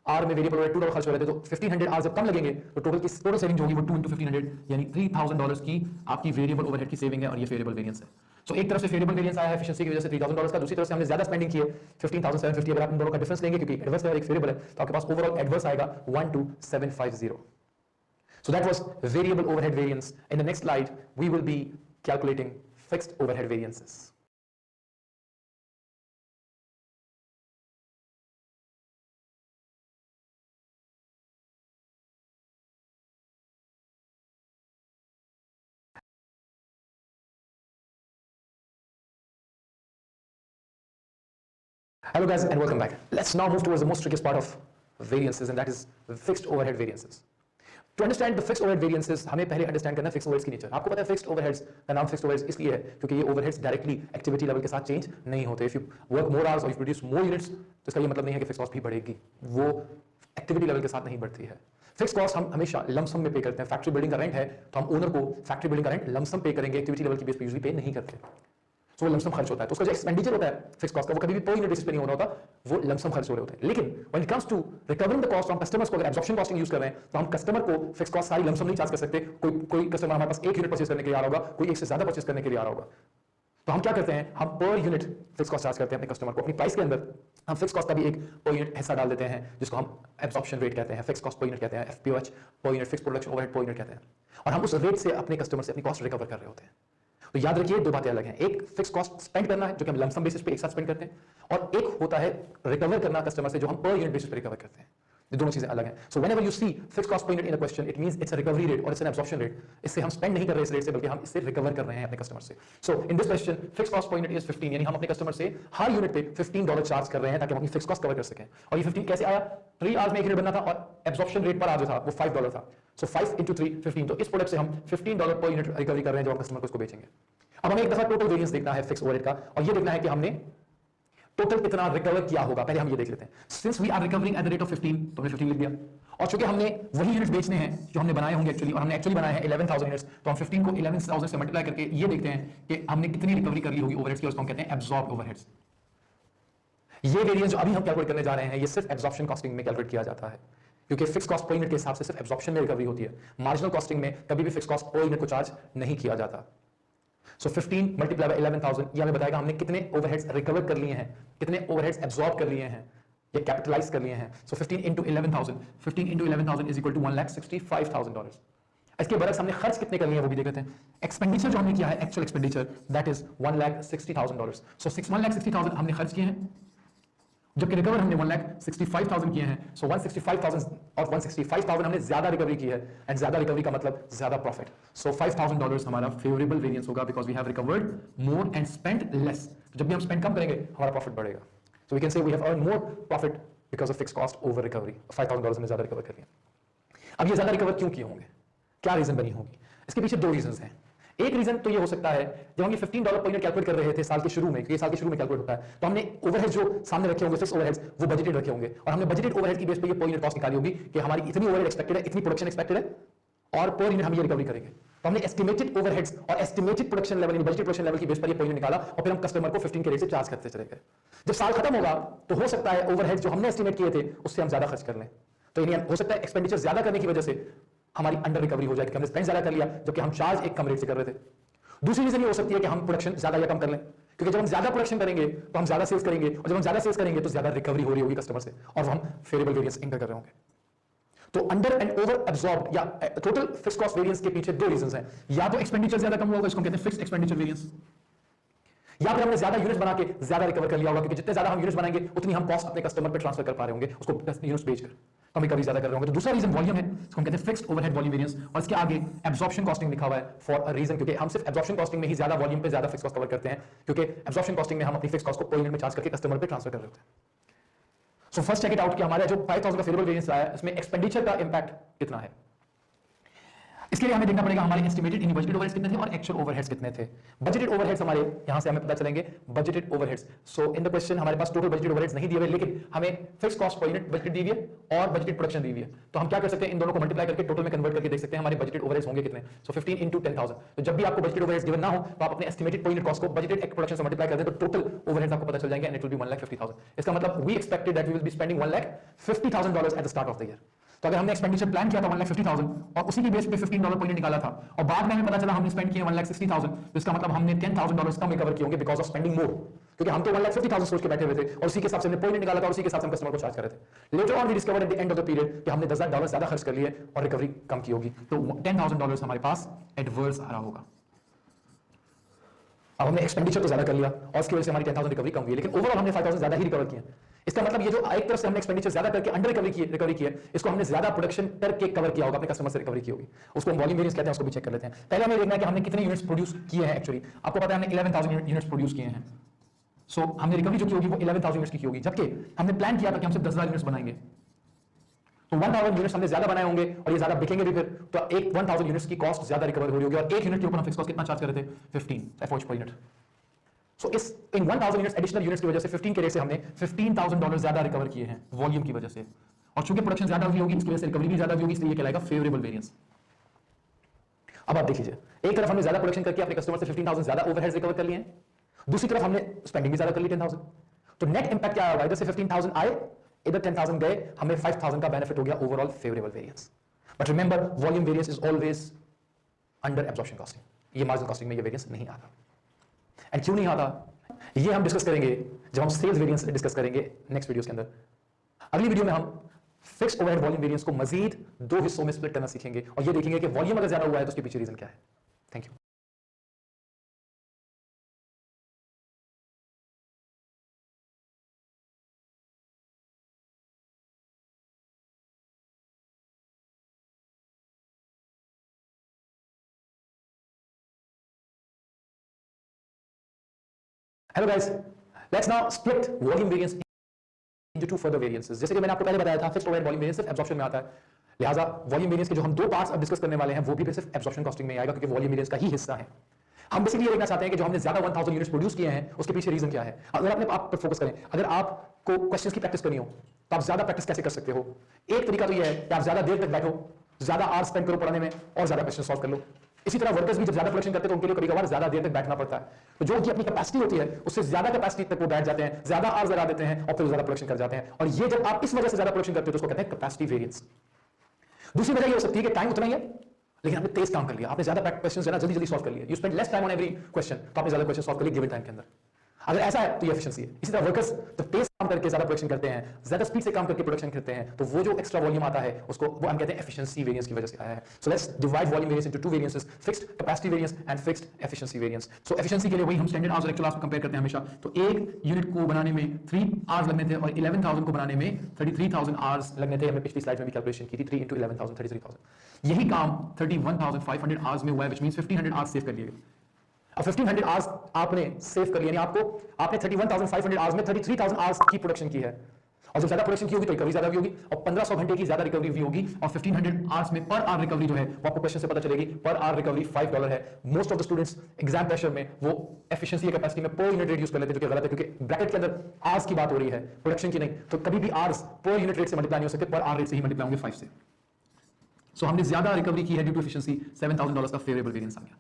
आवर में वेरिएबल ओवरहेड $2 खर्च हो रहे थे, तो 1500 आवर्स जब कम लगेंगे तो टोटल सेविंग जो होगी वो 2 × 1500 यानी $3,000 की आपकी वेरिएबल ओवरहेड की सेविंग है, और ये फेवरेबल वेरिएंस है। सो एक तरफ से फेवरेबल वेरिएंस आया है एफिशिएंसी की वजह से $3,000 का, दूसरी तरफ से हमने ज्यादा स्पेंडिंग की है 15,750। अगर आप इन दोनों का डिफरेंस लेंगे क्योंकि एडवर्स है और एक फेवरेबल है, तो आपके पास ओवरऑल एडवर्स आएगा 12,750। So that was variable overhead variance. In the next slide, we will be calculating fixed overhead variances. Hello guys and welcome back. Let's now move towards the most trickiest part of variances, and that is fixed overhead variances. To understand the fixed overhead variances, हमें पहले understand करना है fixed overheads की nature. आपको पता है fixed overheads का नाम फिक्स्ड ओवरहेड्स इसलिए है क्योंकि ये ओवरहेड्स डायरेक्टली एक्टिविटी लेवल के साथ चेंज नहीं होते। If you work more hours और यू प्रोड्यूस मोर यूनिट्स, तो इसका ये मतलब नहीं है कि फिक्स कॉस्ट भी बढ़ेगी, वो एक्टिविटी लेवल के साथ नहीं बढ़ती है। फिक्स कॉस्ट हम हमेशा लमसम में पे करते हैं। फैक्ट्री बिल्डिंग का रेंट है तो हम ओनर को फैक्ट्री बिल्डिंग का रेंट लमसम पे करेंगे, एक्टिविटी लेवल की बेस पे यूजुअली पे नहीं करते। तो वो लमसम खर्च होता है, तो उसका जो एक्सपेंडिचर होता है फिक्स कॉस्ट का वो कभी भी पर यूनिट बेसिस पे नहीं हो रहा होता, वो लमसम खर्च हो रहे होते हैं। लेकिन when it comes to recovering the cost from customers को, अगर एब्जॉर्प्शन कॉस्टिंग यूज कर रहे हैं तो हम कस्टमर को फिक्स कॉस्ट सारी लमसम नहीं चार्ज कर सकते। कोई कस्टमर हमारे पास 1 यूनिट परचेज करने के लिए आ रहा होगा, कोई एक से ज्यादा परचेज करने के लिए आ रहा होगा, तो हम क्या करते हैं, हम पर यूनिट फिक्स कॉस्ट चार्ज करते हैं अपने कस्टमर को। अपनी प्राइस के अंदर हम फिक्स कॉस्ट का भी एक पर यूनिट हिस्सा डाल देते हैं जिसको हम एब्जॉर्प्शन रेट कहते हैं, फिक्स कॉस्ट पर यूनिट कहते हैं, FPOH per unit, fix production overhead per unit कहते हैं। और हम उस रेट से अपने कस्टमर से अपनी कॉस्ट रिकवर कर रहे होते हैं। तो याद रखिए दो बातें अलग हैं, एक फिक्स कॉस्ट स्पेंड करना है जो कि हम लमसम बेसिस पे एक साथ स्पेंड करते हैं, और एक होता है रिकवर करना कस्टमर से जो हम पर यूनिट बेसिस पे रिकवर करते हैं। ये दोनों चीजें अलग हैं। So whenever you see fix cost per unit in a question, it means it's a recovery rate और इट्स एन एब्जॉर्प्शन रेट। इससे हम स्पेंड नहीं कर रहे इस रेट से, बल्कि हम इससे रिकवर कर रहे हैं अपने कस्टमर से। So in this question fix cost per unit is 15, यानी हम अपने कस्टमर से हर यूनिट पे $15 चार्ज कर रहे हैं ताकि हम अपनी फिक्स कॉस्ट कवर कर सकें। और ये 15 कैसे आया, 3 आवर्स में एक यूनिट बनना था और एब्जॉर्प्शन रेट पर आज जो था वो $5 था। सो 5 × 3 15, तो इस प्रोडक्ट से हम $15 पर यूनिट रिकवरी कर रहे हैं जो हम कस्टमर को इसको बेचेंगे। अब हमें एक दफा टोटल वेरिएंस देखना है फिक्स ओवरहेड का, और ये देखना है कि हमने टोटल कितना रिकवर किया होगा। पहले हम ये देख लेते हैं। Since we are recovering at the rate of 15, तो हमने 15 लिख दिया, और चूंकि हमने वही यूनिट्स बेचने हैं जो हमने बनाए होंगे एक्चुअली, और हमने एक्चुअली बनाए हैं 11,000 यूनिट्स, तो हम 15 को 11,000 से मल्टीप्लाई करके ये देखते हैं कि हमने कितनी रिकवरी कर ली होगी ओवरहेड्स की, उसको हम कहते हैं एब्जॉर्ब ओवरहेड्स। ये वेरिएंस जो अभी हम कैलकुलेट करने जा रहे हैं ये सिर्फ एब्जॉर्प्शन कॉस्टिंग में कैलकुलेट किया जाता है, क्योंकि फिक्स कॉस्ट पर यूनिट के हिसाब से सिर्फ एब्जॉर्प्शन में रिकवरी होती है। मार्जिनल कॉस्टिंग में कभी भी फिक्स कॉस्ट पर यूनिट को चार्ज नहीं किया जाता। सो 15 मल्टीप्लाई बाय 11,000 ये हमें बताएगा हमने कितने ओवरहेड्स रिकवर कर लिए हैं, कितने ओवरहेड्स एब्जॉर्ब कर लिए हैं या कैपिटलाइज कर लिए हैं। सो 15 × 11,000, 15 × 11,000 इज इक्वल टू $1,65,000। इसके बरक्स हमने खर्च कितने कर लिए हैं वो भी देख लेते हैं। एक्सपेंडिचर जो हमने किया है, एक्चुअल एक्सपेंडिचर, दैट इज $1,60,000। सो 1,60,000 हमने खर्च किए हैं, जबकि रिकवर हमने 1,65,000 किए हैं। सो 165,000 और 165,000 हमने ज्यादा रिकवरी की है, एंड ज्यादा रिकवरी का मतलब ज्यादा प्रॉफिट। सो $5,000 हमारा फेवरेबल वेरिएंस होगा because we have recovered more and spent less. जब भी हम स्पेंड कम करेंगे हमारा प्रॉफिट बढ़ेगा। So we can say we have earned more profit because of fix cost over recovery. $5,000 हमने ज्यादा रिकवर कर लिया। अब ये ज्यादा रिकवर क्यों किए होंगे, क्या रीजन बनी होगी? इसके पीछे 2 रीजन हैं। एक रीजन तो ये हो सकता है, जब हम ये $15 पर यूनिट कैलकुलेट कर रहे थे साल के शुरू में, क्योंकि साल के शुरू में कैलकुलेट होता है, तो हमने ओवरहेड्स जो सामने रखे होंगे फिक्स ओवरहेड्स वो बजटेड रखे होंगे, और हमने बजटेड ओवरहेड की बेस पे ये पर यूनिट कॉस्ट निकाली होगी कि हमारी इतनी ओवरहेड एक्सपेक्टेड है, इतनी प्रोडक्शन एक्सपेक्टेड है, और पर यूनिट हम ये रिकवरी करेंगे। तो हमने एस्टिमेटेड ओवरहेड्स और एस्टिमेटेड प्रोडक्शन लेवल यानी बजटेड प्रोडक्शन लेवल की बेस पर ये पॉइंट निकाला और फिर हम कस्टमर को 15 के रेट से चार्ज करते चले गए। जब साल खत्म होगा तो हो सकता है ओवरहेड जो हमने एस्टिमेट किए थे उससे हम ज्यादा खर्च कर लें, तो यानी हो सकता है एक्सपेंडिचर ज्यादा करने की वजह से हमारी अंडर रिकवरी हो जाएगी, हमने स्पेंड ज्यादा कर लिया जबकि हम चार्ज एक कम रेट से कर रहे थे। दूसरी रीजन ये हो सकती है कि हम प्रोडक्शन ज्यादा या कम कर लें, क्योंकि जब हम ज्यादा प्रोडक्शन करेंगे तो हम ज्यादा सेल्स करेंगे और जब हम ज्यादा सेल्स करेंगे तो ज्यादा रिकवरी हो रही होगी कस्टमर से और हम फेवरेबल वेरिएंस इंकर कर रहे होंगे। तो अंडर एंड ओवर एब्जॉर्ब या टोटल फिक्स कॉस्ट वेरिएंस के पीछे दो रीजंस हैं, या तो एक्सपेंडिचर ज्यादा कम होगा, इसको कहते हैं फिक्स्ड एक्सपेंडिचर वेरिएंस, या फिर हमने ज्यादा यूनिट्स बना के ज्यादा रिकवर कर लिया होगा, क्योंकि जितने ज्यादा हम यूनिट्स बनाएंगे उतनी हम कॉस्ट अपने कस्टमर पे ट्रांसफर कर पा रहे होंगे, उसको यूनिट्स बेचकर कभी कभी ज्यादा कर रहे होंगे। तो दूसरा रीजन वॉल्यूम है, इसको हम कहते हैं फिक्स्ड ओवरहेड वॉल्यूम वेरिएंस, और इसके आगे एब्जॉर्प्शन कॉस्टिंग लिखा हुआ है फॉर अ रीजन, क्योंकि हम सिर्फ एब्जॉर्प्शन कॉस्टिंग में ही ज्यादा वॉल्यूम पे ज्यादा फिक्स कॉस्ट कवर करते हैं, क्योंकि एब्जॉर्प्शन कॉस्टिंग में हम अपनी फिक्स कॉस्ट को पर यूनिट में चार्ज करके कस्टमर पे ट्रांसफर कर रहे होते हैं। So first check it out कि हमारा जो 5000 का फेवरेबल वेरिएंस आया है इसमें एक्सपेंडिचर का इंपैक्ट कितना है। इसके लिए हमें देखना पड़ेगा हमारे एस्टिमेटेड इन बजटेड ओवरहेड्स कितने थे और एक्चुअल ओवरहेड्स कितने थे। बजटेड ओवरहेड्स हमारे यहां से हमें पता चलेंगे budgeted overheads. So in the question हमारे पास टोटल बजटेड ओवरहेड्स नहीं दिए हुए, लेकिन हमें fix cost per unit budgeted दी हुई है और बजटेड प्रोडक्शन दी हुई है, तो हम क्या कर सकते हैं इन दोनों को मल्टीप्लाई करके टोटल में कन्वर्ट करके देख सकते हैं हमारे बजटेड ओवरहेड्स होंगे कितने। सो 15 into 10,000। तो जब भी आपको बजटेड ओवरहेड्स गिवन ना हो तो आप अपने एस्टिमेटेड पर यूनिट कॉस्ट को बजटेड प्रोडक्शन से मल्टीप्लाई कर दें तो टोटल ओवरहेड्स आपको पता चल जाएंगे एंड इट विल बी 1,50,000। इसका मतलब we expected that we will be spending $1,50,000 at the start of the year. तो अगर हमने एक्सपेंडिचर प्लान किया था 1,50,000 और उसी की बेस पे $15 पर यूनिट निकाला था और बाद में हमें पता चला हमने स्पेंड किए 1,60,000, तो इसका मतलब हमने $10,000 कम रिकवर किए होंगे बिकॉज ऑफ स्पेंडिंग मोर, क्योंकि हम तो 1,50,000 सोच के बैठे हुए थे और उसी के हिसाब से हमने पर यूनिट निकाला था और उसी के हिसाब से हम कस्टमर को चार्ज कर रहे थे। Later on we discovered at the end of the period कि हमने $10,000 ज्यादा खर्च कर लिए और रिकवरी कम की होगी, तो $10,000 हमारे पास एडवर्स आ रहा होगा। अब हमने एक्सपेंडिचर तो ज्यादा कर लिया और उसकी वजह से हमारी 10,000 रिकवरी कम हुई, लेकिन ओवरऑल हमने 5,000 ज्यादा ही रिकवर किए। इसका मतलब ये जो एक तरफ से हमने एक्सपेंडिचर ज्यादा करके अंडर रिकवरी की है, इसको हमने ज्यादा प्रोडक्शन करके कवर किया होगा, अपने कस्टमर से रिकवरी की होगी, उसको हम वॉल्यूम वेरिएंस कहते हैं, उसको भी चेक कर लेते हैं। पहले हमें देखना है कि हमने कितने यूनिट्स प्रोड्यूस किए हैं। एक्चुअली आपको पता है हमने 11,000 यूनिट्स प्रोड्यूस किए हैं, सो हमने रिकवरी जो की होगी वो 11,000 यूनिट्स की होगी, जबकि हमने प्लान किया था कि हम सिर्फ 10,000 यूनिट्स बनाएंगे, तो 1,000 यूनिट्स हमने ज्यादा बनाए होंगे और ये ज्यादा बिकेंगे भी, फिर तो एक 1,000 यूनिट्स की कॉस्ट ज्यादा रिकवर हो रही होगी और एक यूनिट के ऊपर हम फिक्स कॉस्ट कितना चार्ज कर रहे थे 15 FOH पर यूनिट। सो इस इन 1,000 यूनिट्स एडिशनल यूनिट्स की वजह से 15 के रेट से हमने $15,000 ज्यादा रिकवर किए हैं वॉल्यूम की वजह से, और चूंकि प्रोडक्शन ज्यादा हुई होगी इसकी वजह से रिकवरी भी ज्यादा होगी, इसलिए ये कहलाएगा फेवरेबल वेरिएंस। अब आप देखिए, एक तरफ हमने ज्यादा प्रोडक्शन करके अपने कस्टमर से 15,000 ज्यादा ओवरहेड्स रिकवर कर लिए हैं, दूसरी तरफ हमने स्पेंडिंग भी ज्यादा कर ली 10,000, तो नेट इंपैक्ट क्या आया, इधर से 15,000 आए इधर 10,000 गए, हमें 5,000 का बेनिफिट हो गया overall favourable variance. But remember volume variance is always under absorption costing, ये मार्जिनल कॉस्टिंग में ये वेरिएंस नहीं आता। एंड क्यों नहीं आता ये हम डिस्कस करेंगे जब हम सेल्स वेरिएंस डिस्कस करेंगे नेक्स्ट वीडियोस के अंदर। अगली वीडियो में हम फिक्स्ड ओवरहेड वॉल्यूम वेरिएंस को मजीद दो हिस्सों में स्प्लिट करना सीखेंगे और ये देखेंगे कि वॉल्यूम अगर ज्यादा हुआ है तो उसके पीछे रीजन क्या है। Thank you. Hello guys, let's now split volume variance into two further variances. जैसे कि मैंने आपको पहले बताया था फिक्स्ड ओवरहेड वॉल्यूम वेरिएंस सिर्फ एब्जॉर्प्शन में आता है, लिहाजा वॉल्यूम वेरिएंस के जो हम दो पार्ट्स अब डिस्कस करने वाले हैं वो भी सिर्फ एब्जॉर्प्शन कॉस्टिंग में आएगा, क्योंकि वॉल्यूम वेरिएंस का ही हिस्सा है। हम बेसिकली ये देखना चाहते हैं कि जो हमने ज्यादा 1,000 यूनिट्स प्रोड्यूस किए हैं उसके पीछे रीजन क्या है। अगर अपने आप पर फोकस करें, अगर आपको क्वेश्चंस की प्रैक्टिस करनी हो तो आप ज्यादा प्रैक्टिस कैसे कर सकते हो। एक तरीका तो ये है कि आप ज्यादा देर तक बैठो, ज्यादा आवर स्पेंड करो पढ़ने में और ज्यादा क्वेश्चन सॉल्व कर लो। इसी तरह वर्कर्स भी जब ज्यादा प्रोडक्शन करते हैं तो उनके लिए कभी-कभार ज्यादा देर तक बैठना पड़ता है, तो जो उनकी अपनी कैपेसिटी होती है उससे ज्यादा कैपेसिटी तक वो बैठ जाते हैं, ज्यादा आवर्स लगा देते हैं और फिर ज्यादा प्रोडक्शन कर जाते हैं, और ये जब आप इस वजह से ज्यादा प्रोडक्शन करते हो तो उसको कहते हैं कैपेसिटी वेरिएंस। दूसरी वजह ये हो सकती है कि टाइम उतना ही है लेकिन आपने तेज काम कर लिया, आपने ज्यादा क्वेश्चन जरा जल्दी सॉल्व कर लिया, you spend less time on every question, तो आपने ज्यादा क्वेश्चन सॉल्व कर लिए गिवन टाइम के अंदर। अगर ऐसा है तो ये एफिशिएंसी है। इसी तरह वर्कर्स जब तेज काम करके ज्यादा प्रोडक्शन करते हैं, ज्यादा स्पीड से काम करके प्रोडक्शन करते हैं, तो वो जो एक्स्ट्रा वॉल्यूम आता है उसको वो हम कहते हैं एफिशिएंसी वेरिएंस की वजह से आया है। So let's divide volume variance into two variances, fixed capacity variance and fixed efficiency variance. So efficiency के लिए वही हम स्टैंडर्ड आवर्स और एक्चुअल आवर्स को कंपेयर करते हैं हमेशा, तो एक यूनिट को बनाने में 3 आवर्स लगने थे और 11,000 को बनाने में 33,000 आवर्स लगने थे। हमने पिछली स्लाइड में भी कैलकुलेशन की थी, 3 into 11,000 33,000। यही काम 31,500 आवर्स में हुआ है, व्हिच मींस 1500 आवर्स सेव कर लिए। अब 1500 आवर्स आपने सेव कर लिया, यानी आपने 31,500 आवर्स में 33,000 आवर्स की प्रोडक्शन की है, और जब ज्यादा प्रोडक्शन की होगी तो रिकवरी ज्यादा भी होगी और 1500 घंटे की ज्यादा रिकवरी भी होगी, और 1500 आवर्स में पर आवर रिकवरी जो है वो आपको क्वेश्चन से पता चलेगी, पर आवर रिकवरी $5 है। Most of the students exam pressure में वो एफिशिएंसी या कैपेसिटी में पर यूनिट रेट यूज कर लेते हैं, जो कि गलत है, क्योंकि ब्रैकेट के अंदर आवर्स की बात हो रही है प्रोडक्शन की नहीं, तो कभी भी आवर्स पर यूनिट रेट से मल्टीप्लाई नहीं हो सकते, पर आवर रेट से ही मल्टीप्लाई होंगे 5 से। सो हमने ज्यादा रिकवरी की है ड्यू टू एफिशिएंसी, $7,000 का फेवरेबल वेरिएंस आ गया।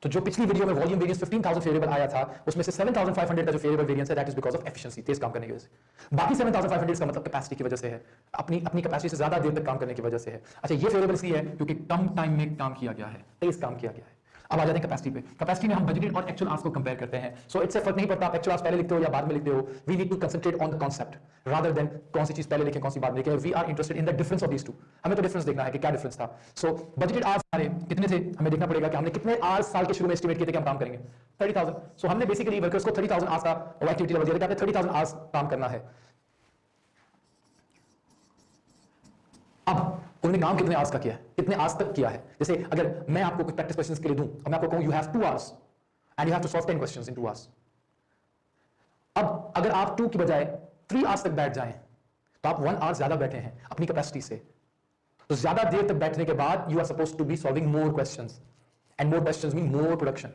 तो जो पिछली वीडियो में वॉल्यूम वेरिएंस 15,000 फेवरेबल आया था, उसमें से 7,500 का जो फेवरेबल वेरिएंस है that is because of efficiency, तेज काम करने की वजह से। बाकी 7,500 का मतलब कैपेसिटी की वजह से है, अपनी कैपेसिटी से ज्यादा देर तक काम करने की वजह से है। अच्छा, ये फेवरेबल इसलिए है क्योंकि कम टाइम में काम किया गया है, तेज काम किया गया है। अब आ जाते हैं कैपेसिटी पे। कैपेसिटी में हम बजटेड और एक्चुअल आवर्स को कंपेयर करते हैं। सो इससे फर्क नहीं पड़ता आप एक्चुअल आवर्स पहले लिखते हो या बाद में लिखते हो। We need to concentrate on the concept rather than कौन सी चीज पहले लिखें कौन सी बाद में लिखें। We are interested in the difference of these two. हमें तो डिफरेंस देखना है कि क्या डिफरेंस था। सो बजटेड आवर्स हमारे कितने थे, हमें देखना पड़ेगा कि हमने कितने आवर्स साल के शुरू में एस्टिमेट किए थे कि हम काम करेंगे, 30,000। सो हमने बेसिकली वर्कर्स को 30,000 आवर्स का एक्टिविटी लेवल दिया था कि 30,000 आवर्स काम करना है। अब उन्होंने काम कितने आवर्स का किया है, कितने आवर्स तक किया है। जैसे अगर मैं आपको कुछ प्रैक्टिस क्वेश्चंस के लिए दूं और मैं आपको कहूं you have 2 hours and you have to solve 10 questions in 2 hours. अब अगर आप 2 की बजाय 3 आवर्स तक बैठ जाएं तो आप 1 आवर ज्यादा बैठे हैं अपनी कैपेसिटी से। तो ज्यादा देर तक बैठने के बाद you are supposed to be solving more questions and more questions mean more production.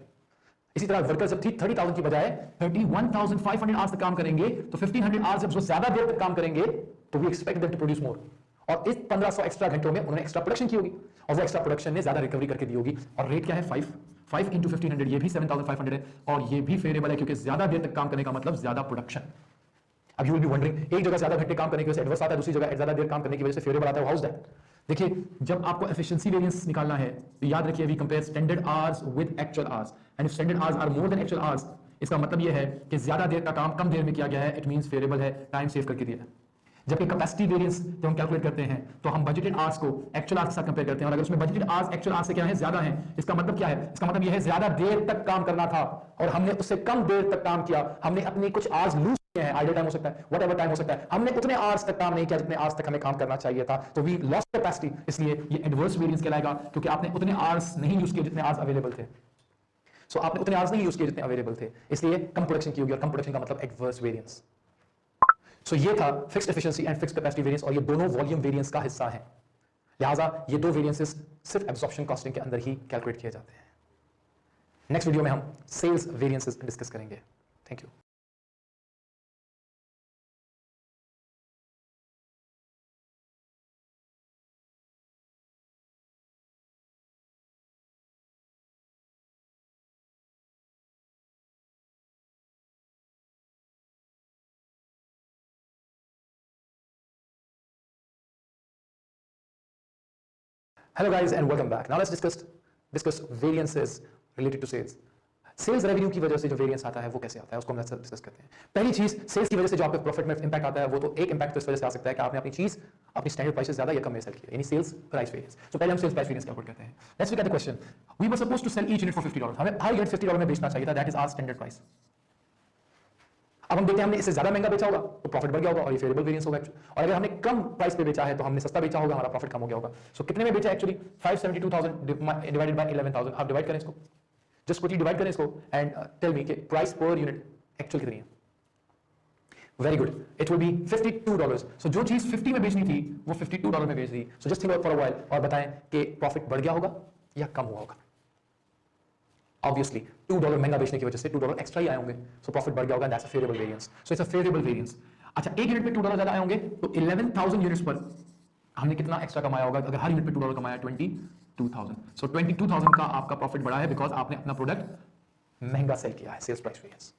इसी तरह वर्कर जब 30,000 की बजाय 31,500 आवर्स तक काम करेंगे तो 1,500 आवर्स जब जो ज्यादा देर तक काम करेंगे तो we expect them to produce more. और इस 1500 एक्स्ट्रा घंटों में उन्होंने एक्स्ट्रा प्रोडक्शन की होगी और वो एक्स्ट्रा प्रोडक्शन ने ज्यादा रिकवरी करके दी होगी। और रेट क्या है 5 इंटू 1500, ये भी 7,500 है और ये भी फेवरेबल है क्योंकि ज्यादा देर तक काम करने का मतलब ज्यादा प्रोडक्शन। अब यू विल बी वंडरिंग, एक जगह ज्यादा घंटे काम करने की वजह से एडवर्स आता है, दूसरी जगह ज्यादा देर काम करने की वजह से फेवरेबल आता है। How is that? देखिए, जब आपको एफिशिएंसी वेरिएंस निकालना है तो याद रखिए we compare standard hours with actual hours and if standard hours are more than actual hours, इसका मतलब यह है कि ज्यादा देर का काम कम देर में किया गया है, इट मींस फेवरेबल है, टाइम सेव करके दिया है। जबकि कैपेसिटी वेरिएंस जब हम कैलकुलेट करते हैं तो हम बजटेड आवर्स को एक्चुअल आवर्स के साथ कंपेयर करते हैं और अगर उसमें बजटेड आवर्स एक्चुअल आवर्स से क्या है ज्यादा है, इसका मतलब क्या है, इसका मतलब यह है ज्यादा देर तक काम करना था और हमने उससे कम देर तक काम किया। हमने अपने कुछ आवर्स लूज किए हैं, आइडल टाइम हो सकता है, व्हाटएवर टाइम हो सकता है, हमने उतने आवर्स तक काम नहीं किया जितने आवर्स तक हमें काम करना चाहिए था, तो वी लॉस्ट कैपेसिटी। इसलिए ये एडवर्स वेरिएंस कहलाएगा क्योंकि आपने उतने आवर्स नहीं यूज किए जितने आवर्स अवेलेबल थे। सो आपने उतने आवर्स नहीं यूज किए जितने अवेलेबल थे, इसलिए कम प्रोडक्शन की होगी और कम प्रोडक्शन का मतलब एडवर्स वेरिएंस। सो ये था fixed efficiency and fixed capacity variance और ये दोनों वॉल्यूम वेरिएंस का हिस्सा है। लिहाजा ये दो वेरिएंसेस सिर्फ एब्जॉर्प्शन कॉस्टिंग के अंदर ही कैलकुलेट किए जाते हैं। नेक्स्ट वीडियो में हम सेल्स वेरिएंसेस डिस्कस करेंगे। Thank you. Hello guys and welcome back. Now let's discuss variances related to sales. Sales revenue की वजह से जो वेरिएंस आता है वो कैसे आता है उसको हम डिस्कस करते हैं। पहली चीज, सेल्स की वजह से जो आपके प्रॉफिट में इंपैक्ट आता है वो तो एक इंपैक्ट तो इस वजह से आ सकता है कि आपने अपनी चीज अपनी स्टैंडर्ड प्राइस से ज्यादा या कम में सेल किया, यानी सेल्स प्राइस वेरिएंस। तो पहले हम सेल्स प्राइस वेरिएंस कैलकुलेट करते हैं। Let's look at the question. We were supposed to sell each unit for $50। हमें हर यूनिट $50 में बेचना चाहिए था, that is our standard price. अब हम देखते हैं हमने इससे ज्यादा महंगा बेचा होगा तो प्रॉफिट बढ़ गया होगा और ये फेवरेबल वेरिएंस होगा। और अगर हमने कम प्राइस पे बेचा है तो हमने सस्ता बेचा होगा, हमारा प्रॉफिट कम हो गया होगा। सो कितने में बेचा एक्चुअली 572,000 डिवाइडेड बाय 11,000। आप डिवाइड करें इसको, जस्ट क्विकली डिवाइड करें इसको एंड टेल मी कि प्राइस पर यूनिट एक्चुअल कितनी है। Very good, it will B $52। सो जो चीज 50 में बेचनी थी वो $52 में बेच दी। So just think for a while और बताएं कि प्रॉफिट बढ़ गया होगा या कम हुआ होगा। Obviously, $2 महंगा बेचने की वजह से $2 एक्स्ट्रा ही आए होंगे, so प्रॉफिट बढ़ गया होगा, that's a favorable variance. So it's a favorable variance. अच्छा, एक यूनिट पे $2 ज्यादा आए होंगे तो 11,000 यूनिट्स पर हमने कितना एक्स्ट्रा कमाया होगा? अगर हर यूनिट पे $2 कमाया 22,000, so 22,000 का आपका प्रॉफिट बढ़ा है बिकॉज आपने अपना प्रोडक्ट महंगा सेल किया है, सेल्स प्राइस वेरिएंस।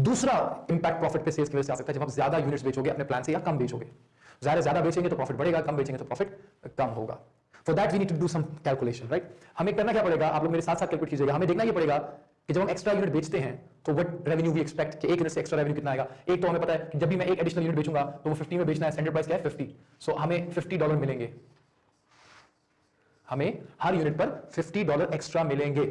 दूसरा इंपैक्ट प्रॉफिट पे सेल्स की वजह से आ सकता है जब आप ज्यादा यूनिट्स बेचोगे अपने प्लान से या कम बेचोगे। ज्यादा बेचेंगे तो प्रॉफिट बढ़ेगा, कम बेचेंगे तो प्रॉफिट कम होगा। For that we need to do some calculation, right? हमें करना क्या पड़ेगा, आप लोग मेरे साथ साथ कैलकुलेट कीजिएगा। हमें देखना ये पड़ेगा कि जब हम एक्स्ट्रा यूनिट बेचते हैं तो व्हाट रेवेन्यू वी एक्सपेक्ट कि एक यूनिट से एक्स्ट्रा रेवेन्यू कितना आएगा। एक तो हमें पता है कि जब भी मैं एक एडिशनल यूनिट बेचूंगा तो वो 50 में बेचना है, स्टैंडर्ड प्राइस क्या है 50। सो हमें $50 मिलेंगे, हमें हर यूनिट पर $50 एक्स्ट्रा मिलेंगे।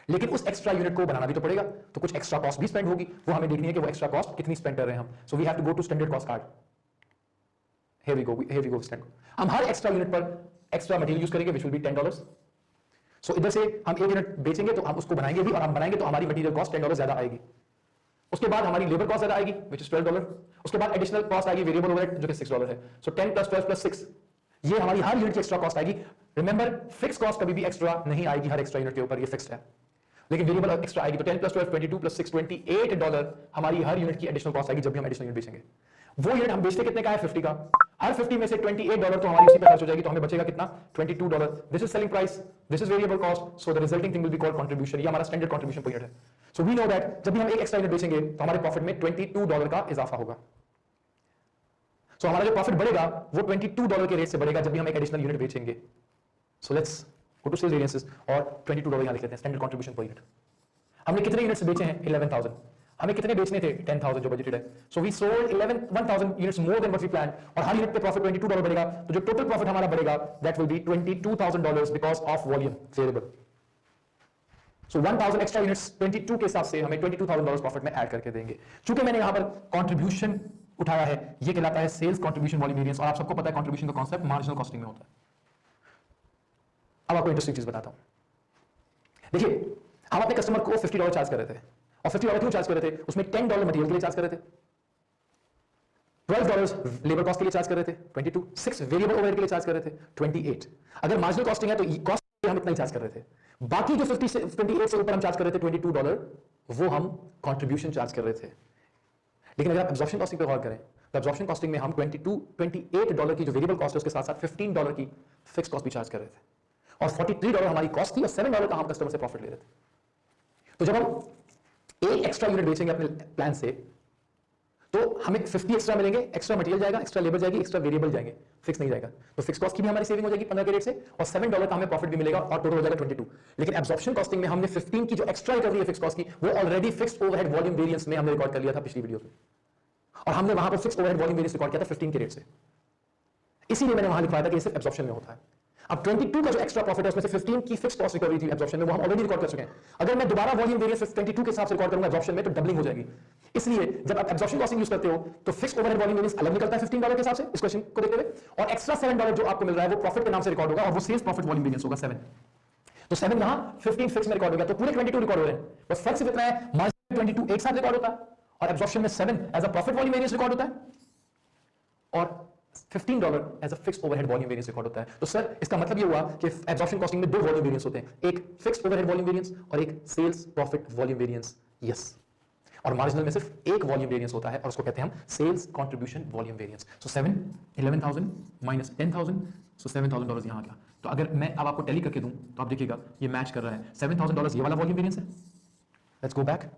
लेकिन उस एक्स्ट्रा यूनिट को बनाना भी तो पड़ेगा, तो कुछ एक्स्ट्रा कॉस्ट भी स्पेंड होगी, वो हमें देखनी है कि वो एक्स्ट्रा कॉस्ट कितनी स्पेंड कर रहे हैं हम। So we have to go to standard cost card. Here we go standard. हम हर एक्स्ट्रा यूनिट पर एक्स्ट्रा मटेरियल यूज करेंगे which will be $10। सो इधर से हम एक यूनिट बेचेंगे तो हम उसको बनाएंगे भी और हम बनाएंगे तो हमारी मटेरियल कॉस्ट $10 ज्यादा आएगी। उसके बाद हमारी लेबर कॉस्ट ज्यादा आएगी which is $12। उसके बाद एडिशनल कॉस्ट आएगी वेरिएबल ओवरहेड जो कि $6 है। सो 10 + 12 + 6 ये हमारी हर यूनिट की एक्स्ट्रा कॉस्ट आएगी। रिमेंबर, फिक्स कॉस्ट कभी भी एक्स्ट्रा नहीं आएगी हर एक्स्ट्रा यूनिट के ऊपर, ये फिक्स्ड है। लेकिन वेरिएबल एक्स्ट्रा आएगी तो 10 + 12 22 + 6 $28 हमारी हर यूनिट की एडिशनल कॉस्ट आएगी जब भी हम एडिशनल यूनिट बेचेंगे। वो यूनिट हम बेचते कितने का है 50 का, हर 50 में से $28 तो हमारी उसी पे खर्च हो जाएगी, तो हमें बचेगा कितना? $22. This is selling price, this is variable cost, so the resulting thing will be called contribution. ये हमारा स्टैंडर्ड कंट्रीब्यूशन पीरियड है। सो वी नो दैट जब भी हम एक एक्स्ट्रा यूनिट बेचेंगे तो हमारे प्रॉफिट में $22 का इजाफा होगा। सो हमारा जो प्रॉफिट बढ़ेगा वो $22 के रेट से बढ़ेगा जब भी हम एक एडिशनल यूनिट बेचेंगे। So let's go to sales variances और $22 यहां लिख लेते हैं, स्टैंडर्ड कंट्रीब्यूशन पर यूनिट। हमने कितने यूनिट्स बेचे हैं? 11,000। हमें कितने बेचने थे? 10,000 जो बजटेड है। So we sold 1,000 units more than what we planned, और हर यूनिट पे प्रॉफिट $22 बढ़ेगा, तो जो टोटल प्रॉफिट हमारा बढ़ेगा that will be $22,000 because of volume variable. So 1,000 extra units 22 के हिसाब से हमें $22,000 प्रॉफिट में ऐड करके देंगे। चूंकि मैंने यहां पर कंट्रीब्यूशन उठाया है, ये कहलाता है सेल्स कंट्रीब्यूशन वॉल्यूम वेरिएंस, और आप सबको पता है कंट्रीब्यूशन का कांसेप्ट मार्जिनल कॉस्टिंग में होता है। अब आपको इंटरेस्टिंग चीज बताता हूं। देखिए, हम अपने कस्टमर को $50 चार्ज कर रहे थे, और $50 क्यों चार्ज कर रहे थे? उसमें $10 मटेरियल के लिए चार्ज कर रहे थे, $12 लेबर कॉस्ट के लिए चार्ज कर रहे थे, 22, 6 वेरिएबल ओवरहेड के लिए चार्ज कर रहे थे, 28। अगर मार्जिनल कॉस्टिंग है तो कॉस्ट हम इतना ही चार्ज कर रहे थे, बाकी जो 50 से 28 से ऊपर हम चार्ज कर रहे थे $22, वो हम कंट्रीब्यूशन चार्ज कर रहे थे। लेकिन अगर आप एब्जॉर्प्शन कॉस्टिंग पे गौर करें तो एब्जॉर्प्शन कॉस्टिंग में हम $28 की जो वेरिएबल कॉस्ट है उसके साथ साथ $15 की फिक्स कॉस्ट भी चार्ज कर रहे थे, और $43 हमारी कॉस्ट थी और $7 का हम कस्टमर से प्रॉफिट ले रहे थे। तो जब हम एक एक्स्ट्रा यूनिट बेचेंगे अपने प्लान से तो हमें 50 एक्स्ट्रा मिलेंगे, एक्स्ट्रा मटेरियल जाएगा, एक्स्ट्रा लेबर जाएगी, एक्स्ट्रा वेरिएबल जाएंगे, फिक्स नहीं जाएगा, तो फिक्स कॉस्ट की भी हमारी सेविंग हो जाएगी 15 के रेट से, और $7 का हमें प्रॉफिट भी मिलेगा, और टोटल हो जाएगा 22। लेकिन एब्जॉर्प्शन कॉस्टिंग में हमने 15 की जो एक्स्ट्रा रिकवरी है फिक्स कॉस्ट की, वो already fixed overhead volume variance में हमने रिकॉर्ड कर लिया था पिछली वीडियो में, और हमने वहां पर fixed overhead volume variance record किया था 15 के रेट से, इसीलिए मैंने वहां लिखवाया था कि ये सिर्फ एब्जॉर्प्शन में होता है। अब 22 का जो एक्स्ट्रा प्रॉफिट है उसमें से 15 की फिक्स कॉस्ट रिकवरी थी एब्जॉर्प्शन में, वो हम ऑलरेडी रिकॉर्ड कर चुके हैं। अगर मैं दोबारा वॉल्यूम वेरिएंस 22 के हिसाब से रिकॉर्ड करूंगा एब्जॉर्प्शन में तो डबलिंग हो जाएगी। इसलिए जब आप एब्जॉर्प्शन कॉस्टिंग यूज करते हो तो फिक्स ओवरहेड वॉल्यूम वेरिएंस अलग निकलता है $15 के हिसाब से इस क्वेश्चन को देखते हुए, और एक्स्ट्रा $7 जो आपको मिल रहा है वो प्रॉफिट के नाम से रिकॉर्ड होगा, और वो सेल्स प्रॉफिट वॉल्यूम वेरिएंस होगा 7। तो 7 यहां 15 फिक्स में रिकॉर्ड हो गया, तो पूरे 22 रिकॉर्ड हो रहे हैं, बस फर्क सिर्फ इतना है मार्जिन 22 एक साथ रिकॉर्ड होता है, और एब्जॉर्प्शन में 7 as a profit volume variance record होता है, और $15 as a fixed overhead volume variance record होता है। तो सर इसका मतलब ये हुआ कि एब्जॉर्प्शन कॉस्टिंग में दो वॉल्यूम वेरिएंस होते हैं, एक फिक्स्ड ओवरहेड वॉल्यूम वेरिएंस और एक sales profit volume variance. Yes, और मार्जिनल में सिर्फ एक वॉल्यूम वेरिएंस होता है और उसको कहते हैं हम सेल्स कंट्रीब्यूशन वॉल्यूम वेरिएंस। सो 7 11,000 माइनस 10,000, सो $7,000 यहां आ गया। तो अगर मैं अब आपको टैली करके दूं तो आप देखिएगा ये मैच कर रहा है। $7,000 ये वाला वॉल्यूम वेरिएंस है, लेट्स गो बैक,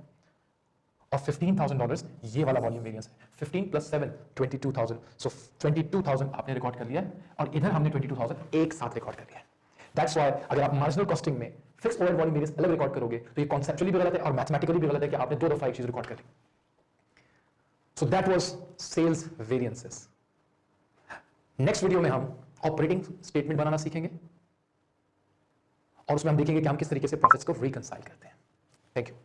और $15,000 ये वाला वॉल्यूम वेरिएंस है। 15 प्लस 7 22,000, सो 22,000 आपने रिकॉर्ड कर लिया है, और इधर हमने 22,000 एक साथ रिकॉर्ड कर लिया है। दैट्स व्हाई अगर आप मार्जिनल कॉस्टिंग में फिक्स ओवरहेड वॉल्यूम वेरिएंस अलग रिकॉर्ड करोगे तो ये कॉन्सेप्चुअली भी गलत है और मैथमेटिकली भी गलत है कि आपने दो दफा एक चीज रिकॉर्ड कर ली। So that was sales variances. Next video में हम ऑपरेटिंग स्टेटमेंट बनाना सीखेंगे, और उसमें हम देखेंगे कि हम किस तरीके से प्रॉफिट्स को रिकंसाइल करते हैं। Thank you.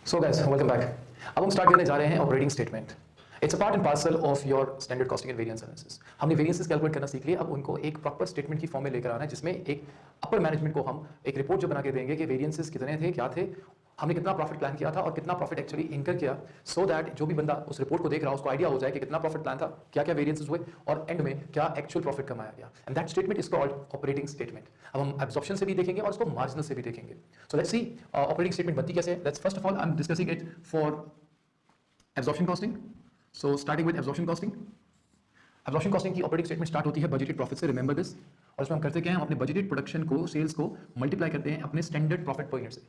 So guys welcome back. अब हम स्टार्ट करने जा रहे हैं operating statement. It's a part and parcel of your standard costing and variance analysis. हमने वेरिएंसेस कैलकुलेट करना सीख लिया, अब उनको एक प्रॉपर स्टेटमेंट की फॉर्म में लेकर आना है जिसमें एक अपर मैनेजमेंट को हम एक रिपोर्ट जो बना के देंगे कि वेरिएंसेस कितने थे, क्या थे, हमने कितना प्रॉफिट प्लान किया था और कितना प्रॉफिट एक्चुअली इंकर किया, सो दैट जो भी बंदा उस रिपोर्ट को देख रहा है उसको आइडिया हो जाए कि कितना प्रॉफिट प्लान था, क्या क्या वेरिएंसेस हुए, और एंड में क्या एक्चुअल प्रॉफिट कमाया गया। And that statement is called operating statement. अब हम एब्जॉर्प्शन से भी देखेंगे और इसको मार्जिनल से भी देखेंगे। So let's see operating statement बनती कैसे है। Let's first of all I am discussing it for absorption costing. So starting with absorption costing. Absorption costing की ऑपरेटिंग स्टेटमेंट स्टार्ट होती है बजटेड प्रॉफिट से, रिमेंबर दिस। और इसमें हम करते क्या है, हम अपने बजटेड प्रोडक्शन को, सेल्स को मल्टीप्लाई करते हैं अपने स्टैंडर्ड प्रॉफिट पर यूनिट से।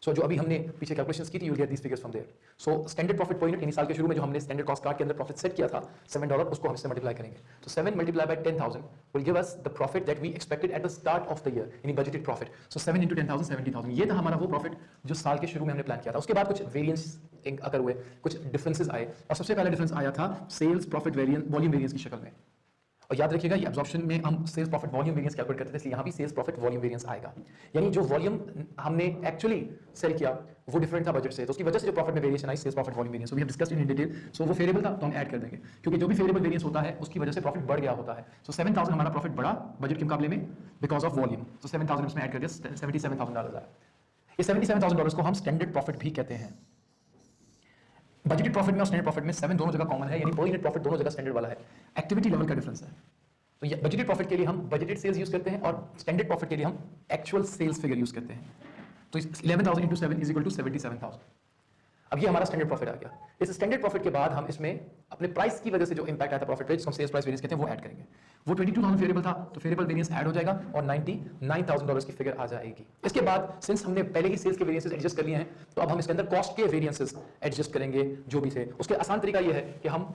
सो जो अभी हमने पीछे कैलकुलेशंस की थी, you get these figures from there. So standard profit per unit यानी साल के शुरू में जो हमने स्टैंडर्ड कॉस्ट कार्ड के अंदर प्रॉफिट सेट किया था $7, उसको हम इससे मल्टीप्लाई करेंगे। तो 7 multiply by 10,000 will give us the profit that we expected at the start of the year, यानी बजटेड प्रॉफिट। सो 7 into 10,000 70,000, ये था हमारा वो प्रॉफिट जो साल के शुरू में हमने प्लान किया था। उसके बाद कुछ वेरिएंस अगर हुए, कुछ डिफरेंसेस आए, और सबसे पहला डिफरेंस आया था sales profit variance volume variance की शक्ल में। और याद रखिएगा ये एब्जॉर्प्शन में हम sales profit volume variance calculate करते थे, इसलिए यहाँ भी सेल्स प्रॉफिट वॉल्यूम वेरिएंस आएगा। यानी जो वॉल्यूम हमने एक्चुअली सेल किया वो डिफरेंट था बजट से, तो उसकी वजह से जो प्रॉफिट में वेरिएशन आई, sales profit volume variance, we have discussed in detail. So वो फेरिएबल था तो हम ऐड कर देंगे, क्योंकि जो भी फेरिएबल वेरिएंस होता है उसकी वजह से प्रॉफिट बढ़ गया होता है। सो 7,000 हमारा प्रॉफिट बढ़ा बजट के मुकाबले में बिकॉज ऑफ वॉल्यूम, तो 7,000 इसमें ऐड कर दिया, $77,000 आया। ये $77,000 को हम स्टैंडर्ड प्रॉफिट भी कहते हैं। बजटेड प्रॉफिट में और स्टैंडर्ड प्रॉफिट में 7 दोनों जगह कॉमन है, यानी पर यूनिट प्रॉफिट दोनों जगह स्टैंडर्ड वाला है, एक्टिविटी लेवल का डिफरेंस है। तो ये बजटेड प्रॉफिट के लिए हम बजटेड सेल्स यूज करते हैं और स्टैंडर्ड प्रॉफिट के लिए हम एक्चुअल सेल्स फिगर यूज करते हैं। तो 11,000 into 7 इज इक्वल टू 77,000। अब ये हमारा स्टैंडर्ड प्रॉफिट आ गया। इस स्टैंडर्ड प्रॉफिट के बाद हम इसमें अपने प्राइस की वजह से जो इंपैक्ट आया था प्रॉफिट पे, जिसको हम सेल्स प्राइस वेरिएंस कहते हैं, वो ऐड करेंगे। वो 22,000 फेवरेबल था, तो फेवरेबल वेरिएंस ऐड हो जाएगा और $99,000 की फिगर आ जाएगी। इसके बाद सिंस हमने पहले ही सेल्स के वेरिएंसेस एडजस्ट कर लिए हैं, तो अब हम इसके अंदर कॉस्ट के वेरिएंसेस एडजस्ट करेंगे जो भी थे। उसके आसान तरीका ये है कि हम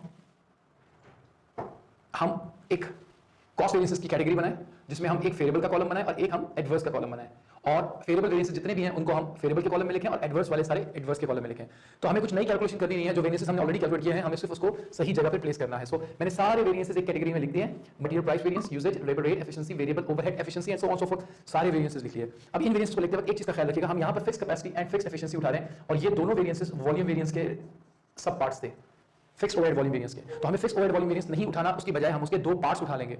एक कॉस्ट वेरिएंसेस की कैटेगरी बनाएं, जिसमें हम एक फेवरेबल का कॉलम बनाएं और एक हम एडवर्स का कॉलम बनाएं, और फेवरेबल वेरिएंसेस जितने भी हैं उनको हम फेवरेबल के कॉलम में लिखें और एडवर्स वाले सारे एडवर्स के कॉलम में लिखें। तो हमें कुछ नई कैलकुलेशन करनी नहीं है, जो वेरिएंसेस हमने ऑलरेडी कैलकुलेट किए हैं हमें सिर्फ उसको सही जगह पे प्लेस करना है। सो मैंने सारे वेरिएंसेस एक कैटेगरी में लिख दिए हैं, material price variance, usage, labour rate, efficiency, variable overhead efficiency and so on so forth, सारे वेरिएंसेस लिख लिए। अब इन वेरिएंसेस को लिखते वक्त एक चीज का ख्याल रखिएगा, हम यहां पर fix capacity and fix efficiency उठा रहे हैं, और ये दोनों वेरिएंसेस वॉल्यूम वेरिएंस के सब पार्ट्स थे, फिक्स ओवरहेड वॉल्यूम वेरिएंस के। तो हमें फिक्स ओवरहेड वॉल्यूम वेरिएंस नहीं उठाना, उसकी बजाय हम उसके दो पार्ट्स उठा लेंगे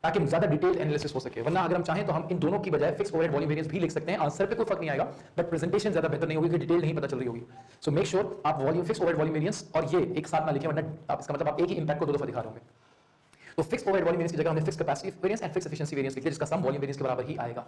ताकि ज्यादा डिटेल एनालिसिस हो सके। वरना अगर हम चाहें तो हम इन दोनों की बजाय फिक्स ओवरहेड वॉल्यूम वेरिएंस भी लिख सकते हैं, आंसर पे कोई फर्क नहीं आएगा, बट प्रेजेंटेशन ज्यादा बेहतर नहीं होगी, डिटेल नहीं पता चल रही होगी। सो मेक श्योर आप volume fix overhead volume variance और ये एक साथ ना लिखें, वरना आप इसका मतलब आप एक ही इंपैक्ट को दो दफा दिखा रहे होंगे। तो फिक्स ओवरहेड वॉल्यूम वेरिएंस की जगह हमने fix capacity variance and fix efficiency variance लिख दिया, जिसका सम वॉल्यूम वेरिएंस के बराबर ही आएगा।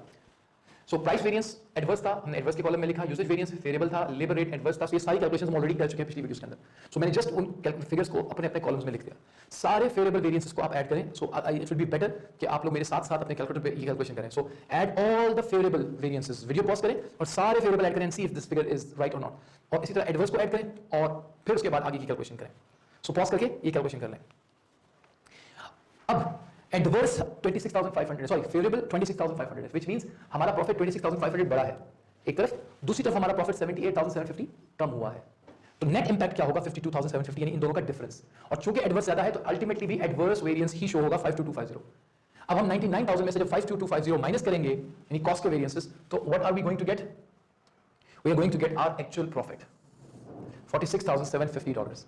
सो प्राइस वेरिएंस एडवर्स था, हमने एडवर्स के कॉलम में लिखा, यूजेज वेरिएंस फेवरेबल था, लेबर रेट एडवर्स था। ये सारी कैलकुलेशंस हम ऑलरेडी कर चुके हैं पिछली वीडियोस के अंदर। सो मैंने जस्ट उन फिगर्स को अपने अपने कॉलम्स में लिख दिया। सारे फेवरेबल वेरिएंसेस को आप ऐड करें। So it will be better कि आप लोग मेरे साथ साथ अपने कैलकुलेटर पे ये कैलकुलेशन करें। सो add all the favourable variances, video pause करें और सारे फेवरेबल ऐड करें and see if this figure is right और नॉट। और इसी तरह एडवर्स को ऐड करें और फिर उसके बाद आगे की कैलकुलेशन करें। सो पॉज करके ये कैलकुलेशन कर लें। अब एडवर्स 26,500, सॉरी फेवरेबल 26,500 है, व्हिच मींस हमारा प्रॉफिट 26,500 बड़ा है एक तरफ, दूसरी तरफ हमारा प्रॉफिट 78,750 कम हुआ है। तो नेट इंपैक्ट क्या होगा 52,750, यानी इन दोनों का डिफरेंस। और चूंकि एडवर्स ज्यादा है तो अल्टीमेटली भी एडवर्स वेरिएंस ही शो होगा 52250। अब हम 99,000 में से जब 52250 माइनस करेंगे यानी कॉस्ट के वेरिएंसेस, तो what are we going to get? We are going to get our actual profit $46,750।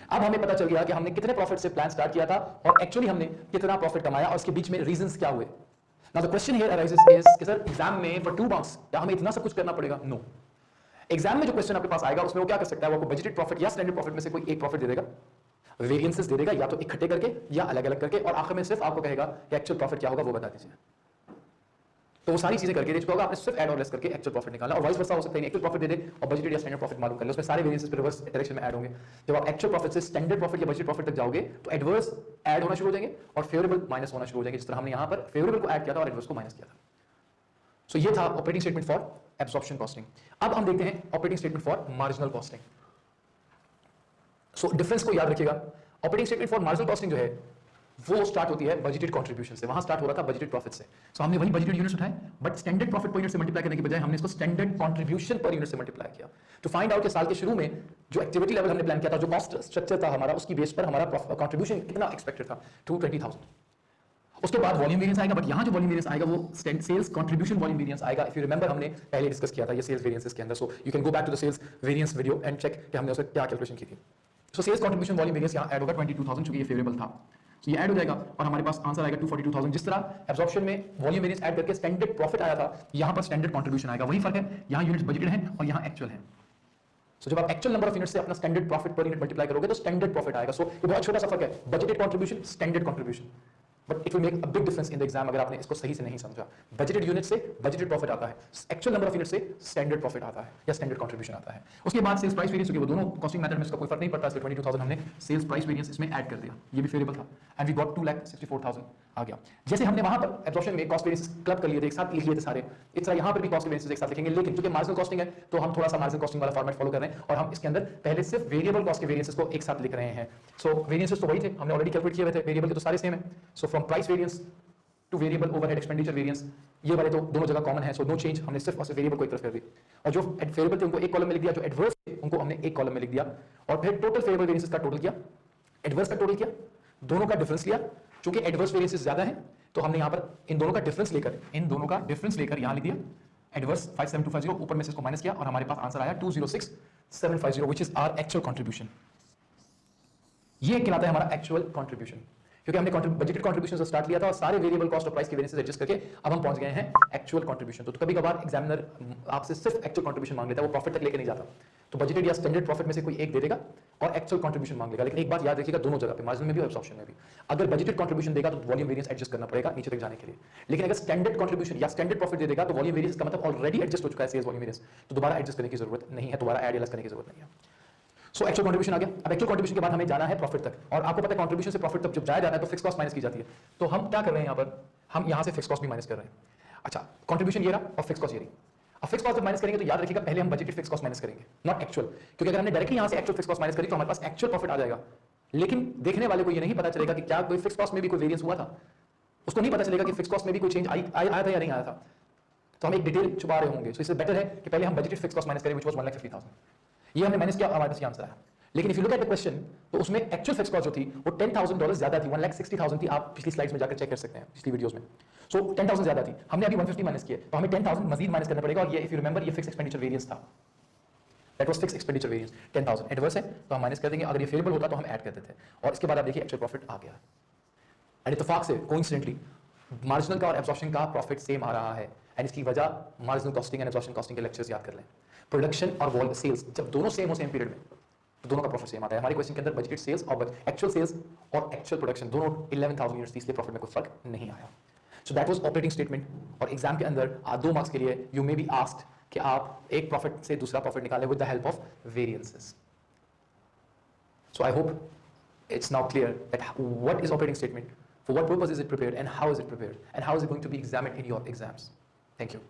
अब हमें पता चल गया कि हमने कितने प्रॉफिट से प्लान स्टार्ट किया था और एक्चुअली हमने कितना प्रॉफिट कमाया और इसके बीच में रीजंस क्या हुए। Now the question here arises is कि सर एग्जाम में फॉर 2 मार्क्स क्या हमें इतना सब कुछ करना पड़ेगा? नो। एग्जाम में जो क्वेश्चन आपके पास आएगा उसमें वो क्या कर सकता है, वो आपको बजटेड प्रॉफिट या स्टैंडर्ड प्रॉफिट में से कोई एक प्रॉफिट दे देगा, वेरिएंसेस दे देगा, या तो इकट्ठे करके या अलग अलग करके, और आखिर में सिर्फ आपको कहेगा कि एक्चुअल प्रॉफिट क्या होगा वो बता दीजिए। तो वो सारी चीजें करके दे चुका होगा, आपने सिर्फ ऐड और लेस करके एक्चुअल प्रॉफिट निकालना, और वाइस वर्सा हो सकता है एक्चुअल प्रॉफिट दे दे और बजटेड या स्टैंडर्ड प्रॉफिट मालूम कर ले, उसमें सारे वेरिएंसेस रिवर्स डायरेक्शन में ऐड होंगे। जब आप एक्चुअल प्रॉफिट से स्टैंडर्ड प्रॉफिट या बजटेड प्रॉफिट तक जाओगे तो एडवर्स ऐड होना शुरू हो जाएंगे और फेवरेबल माइनस होना शुरू हो जाएंगे, जिस तरह हमने यहां पर फेवरेबल को ऐड किया था और एडवर्स को माइनस किया था। सो ये था operating statement for absorption costing. अब हम देखते हैं operating statement for marginal costing. So difference को याद रखिएगा, operating statement for marginal costing जो है वो स्टार्ट होती है बजटेड कंट्रीब्यूशन से, वहां स्टार्ट हो रहा था बजटेड प्रॉफिट से। सो हमने वही बजटेड यूनिट्स उठाए, but standard profit per unit से मल्टीप्लाई करने के बजाय हमने इसको स्टैंडर्ड कंट्रीब्यूशन पर यूनिट से मल्टीप्लाई किया टू फाइंड आउट कि साल के शुरू में जो एक्टिविटी लेवल हमने प्लान किया था, जो कॉस्ट स्ट्रक्चर था हमारा, उसकी बेस पर हमारा कंट्रीब्यूशन कितना एक्सपेक्टेड था, 220,000। उसके बाद वॉल्यूम वेरिएंस आएगा, बट यहां जो वॉल्यूम वेरिएंस आएगा वो सेल्स कंट्रीब्यूशन वॉल्यूम वेरिएंस आएगा। इफ यू रिमेंबर हमने पहले डिस्कस किया था ये सेल्स वेरिएंसेस के अंदर, so you can go back to the sales variance video and check कि हमने उसमें क्या कैलकुलेशन की थी। So sales contribution volume variance यहां ऐड होगा 22,000, क्योंकि ये फेवरेबल था, तो ये ऐड हो जाएगा और हमारे पास आंसर आएगा 242,000। जिस तरह एब्जॉर्प्शन में वॉल्यूम वेरिएंस ऐड करके स्टैंडर्ड प्रॉफिट आया था, यहां पर स्टैंडर्ड कंट्रीब्यूशन आएगा, वही फर्क है, यहां यूनिट्स बजटेड हैं और यहां एक्चुअल हैं। सो जब आप एक्चुअल नंबर ऑफ यूनिट से अपना standard profit per unit multiply करोगे तो स्टैंडर्ड प्रॉफिट आएगा। सो ये बहुत छोटा सा फर्क है, budgeted contribution, standard contribution, but it will make a big difference in the exam अगर आपने इसको सही से नहीं समझा। बजटेड यूनिट से बजटेड प्रॉफिट आता है, एक्चुअल नंबर ऑफ यूनिट से स्टैंडर्ड प्रॉफिट आता है या स्टैंडर्ड कंट्रीब्यूशन आता है। उसके बाद सेल्स प्राइस वेरिएंस, क्योंकि वो दोनों कॉस्टिंग मेथड में इसका कोई फर्क नहीं पड़ता, इसलिए 22,000 हमने सेल्स प्राइस वेरिएंस इसमें ऐड कर दिया, ये भी फेवरेबल था, एंड वी गॉट 2,64,000 आ गया। जैसे हमने वहां पर एब्जॉर्प्शन में कॉस्ट वेरिएंस क्लब कर लिए थे, एक साथ लिख लिए थे सारे, इस तरह यहां पर भी कॉस्ट वेरिएंस एक साथ लिखेंगे, लेकिन क्योंकि मार्जिनल कॉस्टिंग है तो हम थोड़ा सा मार्जिनल कॉस्टिंग वाला फॉर्मेट फॉलो कर रहे हैं और हम इसके अंदर पहले सिर्फ वेरिएबल कॉस्ट के वेरिएंसेस को एक साथ लिख रहे हैं। सो वेरिएंसेस तो वही थे, हमने ऑलरेडी कैलकुलेट किए हुए थे, वेरिएबल के तो सारे सेम है। So from price variance two variable overhead expenditure variance, ये वाले तो दोनों जगह कॉमन है, सो नो चेंज, हमने सिर्फ वेरिएबल को एक तरफ कर दी और जो फेवरेबल थे उनको एक कॉलम में लिख दिया, जो एडवर्स थे उनको हमने एक कॉलम में लिख दिया, और फिर टोटल फेवरेबल वेरिएंसेस का टोटल किया, एडवर्स का टोटल किया, दोनों का डिफरेंस लिया। चूंकि एडवर्स वेरिएंसेस ज्यादा है तो हमने यहां पर इन दोनों का डिफरेंस लेकर यहां लिख दिया एडवर्स 57250, ऊपर में से इसको माइनस किया और हमारे पास आंसर आया 206,750, which is our actual contribution. ये कहलाता है हमारा एक्चुअल कंट्रीब्यूशन। क्योंकि हमने बजटेड कंट्रीब्यूशन से स्टार्ट लिया था और सारे वेरिएबल कॉस्ट और प्राइस के वेरिएंसेस एडजस्ट करके अब हम पहुंच गए हैं एक्चुअल कंट्रीब्यूशन। तो कभी कभार एग्जामिनर आपसे सिर्फ एक्चुअल कंट्रीब्यूशन मांग लेता है, वो प्रॉफिट तक लेके नहीं जाता। तो बजटेड या स्टैंडर्ड प्रॉफिट में से कोई एक दे देगा और एक्चुअल कंट्रीब्यूशन मांग लेगा। लेकिन एक बात याद रखिएगा, दोनों जगह पे, मार्जिन में भी और एब्सॉर्प्शन में भी, अगर बजटेड कंट्रीब्यूशन देगा तो वॉल्यूम वेरिएंस एडजस्ट करना पड़ेगा नीचे तक जाने के लिए। लेकिन अगर स्टैंडर्ड कंट्रीब्यूशन या स्टैंडर्ड प्रॉफिट दे देगा तो वॉल्यूम वेरिएंस का मतलब ऑलरेडी एडजस्ट हो चुका है सेल्स वॉल्यूम वेरिएंस, तो दोबारा एडजस्ट करने की जरूरत नहीं है, दोबारा ऐड या लेस करने की जरूरत नहीं है। सो एक्चुअल कंट्रीब्यूशन आ गया। अब एक्चुअल कंट्रीब्यूशन के बाद हमें जाना है प्रॉफिट तक, और आपको पता है कंट्रीब्यूशन से प्रॉफिट तक जब जाया जाता है तो फिक्स कॉस्ट माइनस की जाती है। तो हम क्या कर रहे हैं यहाँ पर, हम यहाँ से फिक्स कॉस्ट भी माइनस कर रहे हैं। अच्छा, कंट्रीब्यूशन ये रहा और फिक्स कॉस्ट ये रही। अब फिक्स कॉस्ट जब माइनस करेंगे तो याद रखिएगा पहले हम बजटेड फिक्स कॉस्ट माइनस करेंगे, नॉट एक्चुअल, क्योंकि अगर हमने डायरेक्टली यहाँ से एक्चुअल फिक्स कॉस्ट माइनस करी तो हमारे पास एक्चुअल प्रॉफिट आ जाएगा। लेकिन देखने वाले को ये नहीं पता चलेगा कि क्या कोई फिक्स कॉस्ट में भी कोई वेरिएंस हुआ था, उसको नहीं पता चलेगा कि फिक्स कॉस्ट में भी कोई चेंज आया था या नहीं आया था। तो हम एक डिटेल छुपा रहे होंगे। तो इससे बेटर है कि पहले हम बजटेड फिक्स कॉस्ट माइनस करें, व्हिच वाज 1,50,000। ये हमने माइनस किया, हमारे पास ये आंसर आया। लेकिन if you look at the question तो उसमें एक्चुअल फिक्स कॉस्ट जो थी वो $10,000 ज्यादा थी, 1,60,000 थी। आप पिछली स्लाइड्स में जाकर चेक कर सकते हैं, पिछली वीडियोस में। सो 10,000 ज्यादा थी, हमने अभी 150 माइनस किए, तो हमें 10,000 मजीद माइनस करना पड़ेगा। और ये इफ यू रिमेंबर ये फिक्स एक्सपेंडिचर वेरिएंस था, that was fix expenditure variance 10,000। Adverse है तो हम माइनस कर देंगे, अगर ये फेवरेबल होता तो हम ऐड कर देते। और इसके बाद आप देखिए एक्चुअल प्रॉफिट आ गया। एंड इत्तेफाक से कोइंसिडेंटली मार्जिनल का और एब्जॉर्प्शन का प्रॉफिट सेम आ रहा है। एंड इसकी वजह marginal costing and absorption costing के लेक्चर्स याद कर लें। प्रोडक्शन और वॉल सेल्स जब दोनों सेम हो सेम पीरियड में तो दोनों का प्रॉफिट सेम आता है। हमारे क्वेश्चन के अंदर बजटेड सेल्स और एक्चुअल सेल्स और एक्चुअल प्रोडक्शन दोनों 11,000 यूनिट्स थी, इसलिए प्रॉफिट में कोई फर्क नहीं आया। सो दैट वाज ऑपरेटिंग स्टेटमेंट। और एग्जाम के अंदर 2 मार्क्स के लिए यू मे बी आस्क्ड कि आप एक प्रॉफिट से दूसरा प्रॉफिट निकालें with the help of variances. So I hope it's now clear that what is operating statement, for what purpose is it prepared, and how is it prepared, and how is it going to be examined in your exams. Thank you.